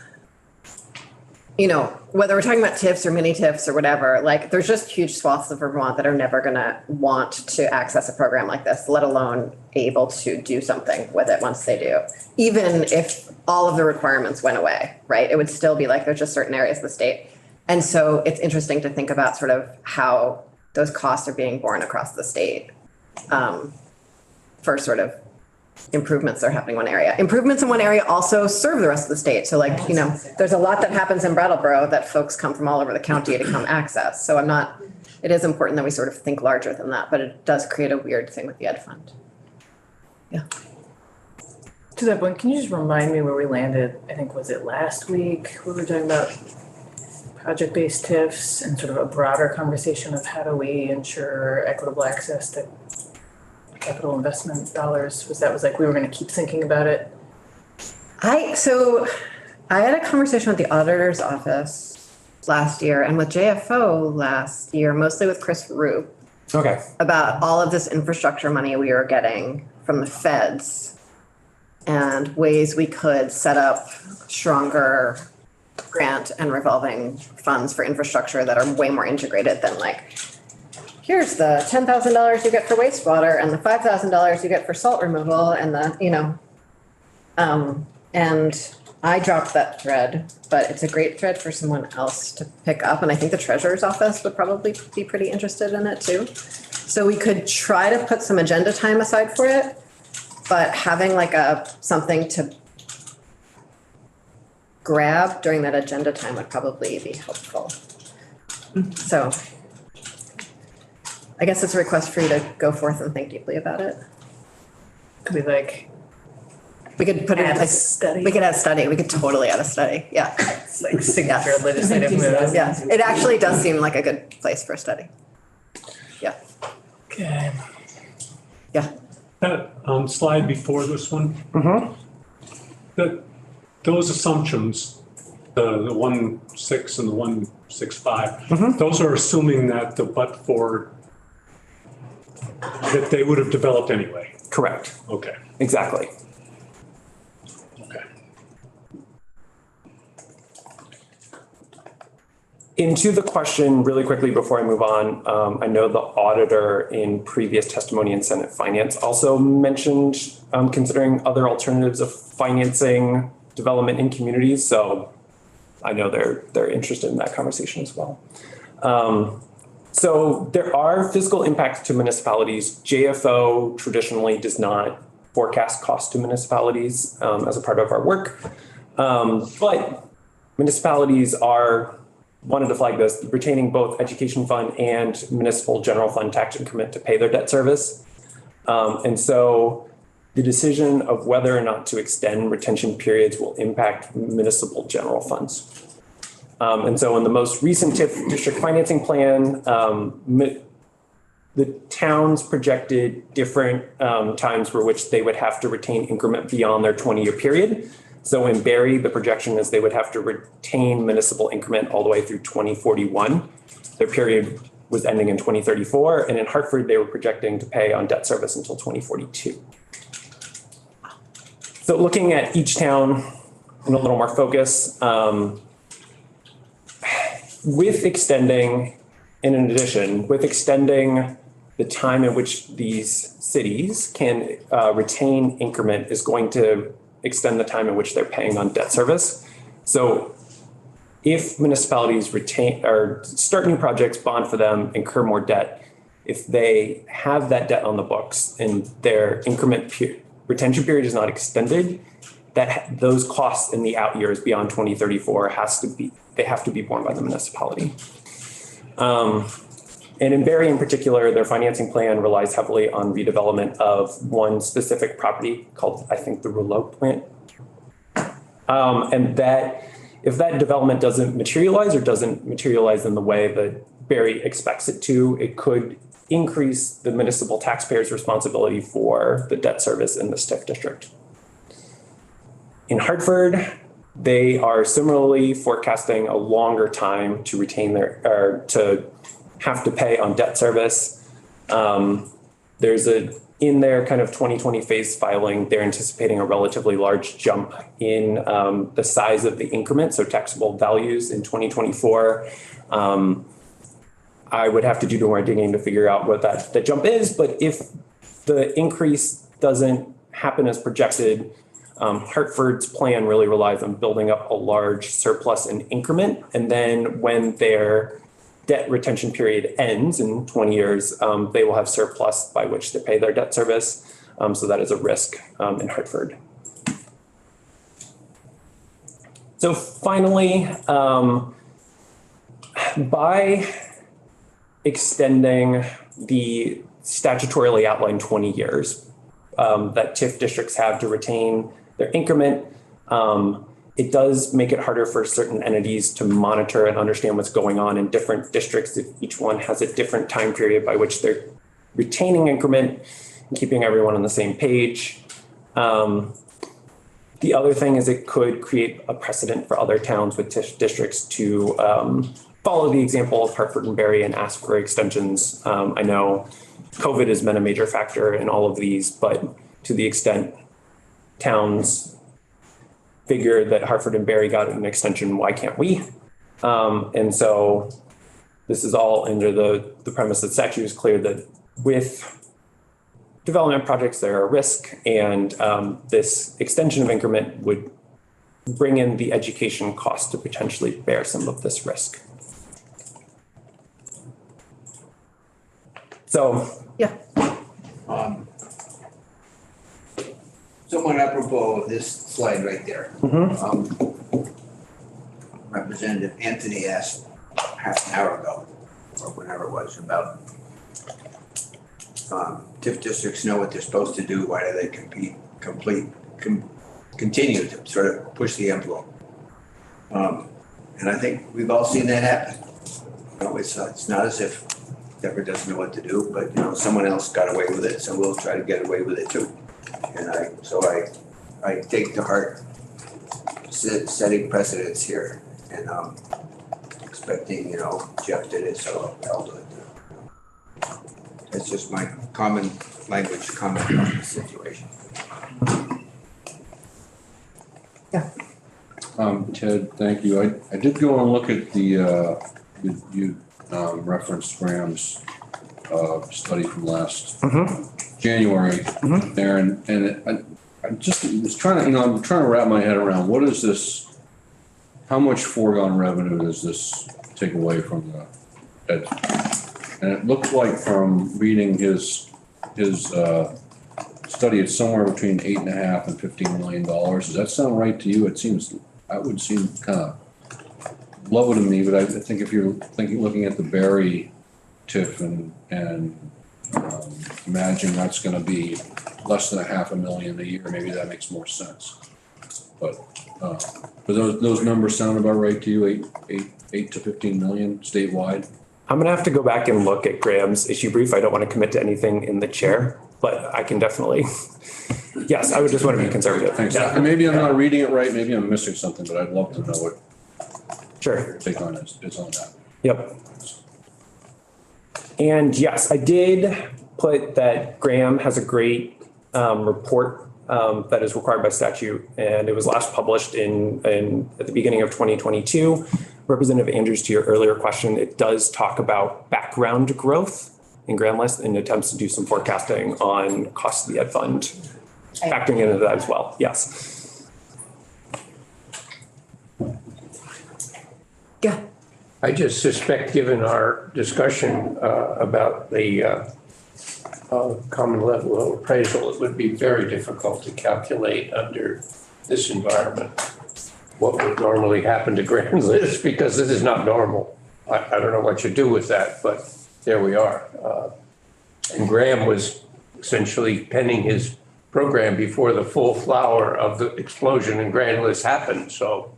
you know, whether we're talking about TIFs or mini TIFs or whatever, like there's just huge swaths of Vermont that are never gonna want to access a program like this, let alone able to do something with it once they do. Even if all of the requirements went away, right? It would still be like there's just certain areas of the state. And so it's interesting to think about sort of how those costs are being borne across the state for sort of improvements that are happening in one area. Improvements in one area also serve the rest of the state. So like, you know, there's a lot that happens in Brattleboro that folks come from all over the county to come access. So it is important that we sort of think larger than that, but it does create a weird thing with the ed fund. Yeah. To that point, can you just remind me where we landed? I think, was it last week? We were talking about project-based TIFs and sort of a broader conversation of how do we ensure equitable access to capital investment dollars. Was like we were going to keep thinking about it? So I had a conversation with the auditor's office last year and with JFO last year, mostly with Chris Roop. Okay. About all of this infrastructure money we were getting from the feds and ways we could set up stronger grant and revolving funds for infrastructure that are way more integrated than like, here's the $10,000 you get for wastewater and the $5,000 you get for salt removal and the, you know, and I dropped that thread, but it's a great thread for someone else to pick up. And I think the treasurer's office would probably be pretty interested in it too. So we could try to put some agenda time aside for it, but having like something to grab during that agenda time would probably be helpful. So I guess it's a request for you to go forth and think deeply about it. Could we like We could put it in add a place. study? We could add study. We could totally add a study. Yeah. It's like signature legislative move. Yeah. It actually does seem like a good place for a study. Yeah. Okay. Yeah. That slide before this one, that those assumptions, the 1.6 and the 1.65, those are assuming that that they would have developed anyway. Correct. Okay. Exactly. Okay. Into the question really quickly before I move on, I know the auditor in previous testimony in Senate Finance also mentioned considering other alternatives of financing development in communities. So I know they're interested in that conversation as well. So there are fiscal impacts to municipalities. JFO traditionally does not forecast costs to municipalities as a part of our work. But municipalities are, wanted to flag this, retaining both education fund and municipal general fund tax increment to pay their debt service. And so the decision of whether or not to extend retention periods will impact municipal general funds. And so in the most recent TIF district financing plan, the towns projected different times for which they would have to retain increment beyond their 20-year period. So in Barrie, the projection is they would have to retain municipal increment all the way through 2041. Their period was ending in 2034. And in Hartford, they were projecting to pay on debt service until 2042. So looking at each town in a little more focus, with extending the time in which these cities can retain increment is going to extend the time in which they're paying on debt service. So if municipalities retain or start new projects, bond for them, incur more debt, if they have that debt on the books and their retention period is not extended, that those costs in the out years beyond 2034 they have to be borne by the municipality. And in Barrie in particular, their financing plan relies heavily on redevelopment of one specific property called, I think, the Rouleau plant. And that if that development doesn't materialize in the way that Barrie expects it to, it could increase the municipal taxpayers' responsibility for the debt service in this TIF district. In Hartford, They are similarly forecasting a longer time to retain or to have to pay on debt service. There's in their kind of 2020 phase filing, they're anticipating a relatively large jump in the size of the increment, so taxable values in 2024. I would have to do more digging to figure out what that jump is, but if the increase doesn't happen as projected, Hartford's plan really relies on building up a large surplus in increment, and then when their debt retention period ends in 20 years, they will have surplus by which to pay their debt service. So that is a risk in Hartford. So finally, by extending the statutorily outlined 20 years that TIF districts have to retain their increment, it does make it harder for certain entities to monitor and understand what's going on in different districts if each one has a different time period by which they're retaining increment and keeping everyone on the same page. The other thing is it could create a precedent for other towns with TIF districts to follow the example of Hartford and Barre and ask for extensions. I know COVID has been a major factor in all of these, but to the extent towns figure that Hartford and Barre got an extension, why can't we? And so this is all under the premise that statute is clear that with development projects, there are risk, and this extension of increment would bring in the education cost to potentially bear some of this risk. So, yeah. Somewhat apropos of this slide right there. Representative Anthony asked half an hour ago, or whenever it was, about TIF districts know what they're supposed to do, why do they continue to sort of push the envelope? And I think we've all seen that happen. You know, it's not as if Deborah doesn't know what to do, but you know, someone else got away with it, so we'll try to get away with it too. And I take to heart setting precedents here, and expecting, you know, Jeff did it, so I'll do it. It's just my common language comment on the situation. Yeah. Ted, thank you. I did go and look at the, you referenced Graham's study from last January there, and I just was trying to, I'm trying to wrap my head around what is this, how much foregone revenue does this take away from the ed? And it looks like from reading his study, it's somewhere between $8.5 and $15 million. Does that sound right to you? That would seem kind of low to me, but I think if you're looking at the Barre TIF and imagine that's going to be less than $500,000 a year, maybe that makes more sense. But those numbers sound about right to you? 8 to 15 million statewide? I'm gonna have to go back and look at Graham's issue brief. I don't want to commit to anything in the chair, but I can definitely, yes, I would just want to be conservative. Thanks. Yeah. Maybe I'm not reading it right, maybe I'm missing something, but I'd love to know what your take on is on that. Yep. And yes, I did put that Graham has a great report that is required by statute, and it was last published at the beginning of 2022. Representative Andrews, to your earlier question, it does talk about background growth in Grand List and attempts to do some forecasting on cost of the ed fund, factoring into that as well. Yes. Yeah. I just suspect, given our discussion about the common level of appraisal, it would be very difficult to calculate under this environment what would normally happen to Grand List, because this is not normal. I don't know what you do with that, but there we are. And Graham was essentially penning his program before the full flower of the explosion in Grand List happened, so.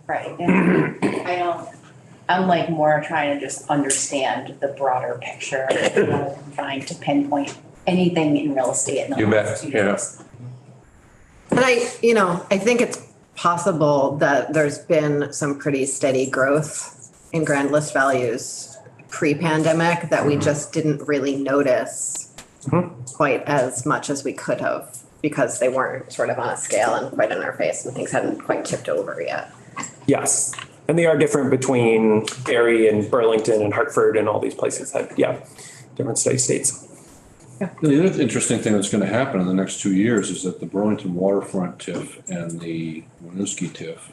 Right, and I'm like more trying to just understand the broader picture rather than trying to pinpoint anything in real estate in the You last bet, 2 years. And I think it's possible that there's been some pretty steady growth in grand list values pre-pandemic that we just didn't really notice quite as much as we could have because they weren't sort of on a scale and quite in our face and things hadn't quite tipped over yet. Yes, and they are different between Barry and Burlington and Hartford and all these places that, different steady states. The other interesting thing that's gonna happen in the next 2 years is that the Burlington waterfront TIF and the Winooski TIF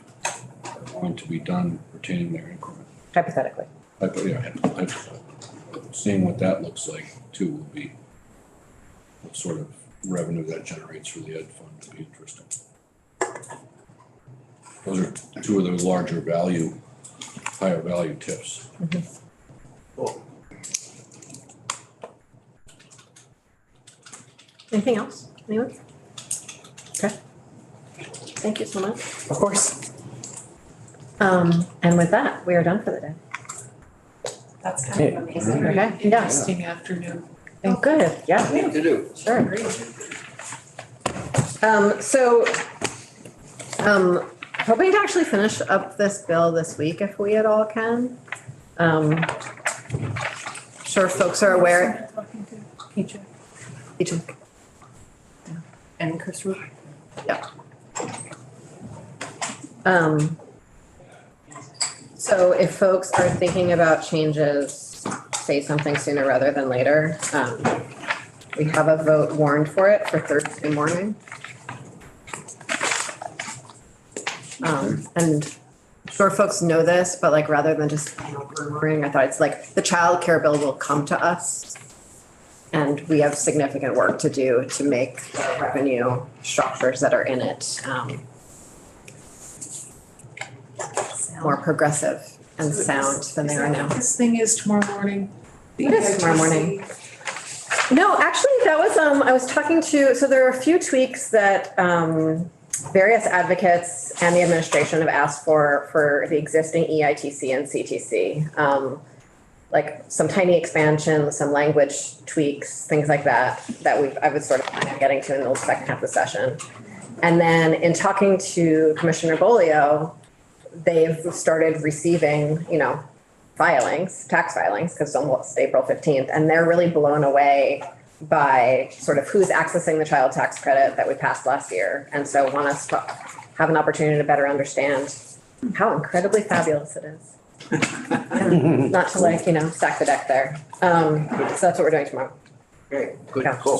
are going to be done retaining their increment. Hypothetically. Seeing what that looks like too will be what sort of revenue that generates for the ed fund will be interesting. Those are two of the larger value, higher value TIFs. Anything else? Anyone? Okay. Thank you so much. Of course. And with that, we are done for the day. That's kind of amazing. Okay, yeah. Interesting afternoon. Oh, good, yeah. To do. Sure. Hoping to actually finish up this bill this week if we at all can. Sure folks are aware. Peach and Chris Root. Yeah. So if folks are thinking about changes, say something sooner rather than later. We have a vote warned for it for Thursday morning. And sure folks know this, but like rather than just rumoring, I thought it's like the childcare bill will come to us. And we have significant work to do to make the revenue structures that are in it more progressive and sound than they are now. This thing is tomorrow morning. It is tomorrow morning. No, actually, that was, I was talking to, so there are a few tweaks that various advocates and the administration have asked for the existing EITC and CTC. Like some tiny expansions, some language tweaks, things like that, I was sort of kind of getting to in the second half of the session. And then in talking to Commissioner Bolio, they've started receiving, tax filings, because it's almost April 15th, and they're really blown away by sort of who's accessing the child tax credit that we passed last year. And so want us to have an opportunity to better understand how incredibly fabulous it is. Not to stack the deck there. So that's what we're doing tomorrow. Okay, good, Yeah. cool.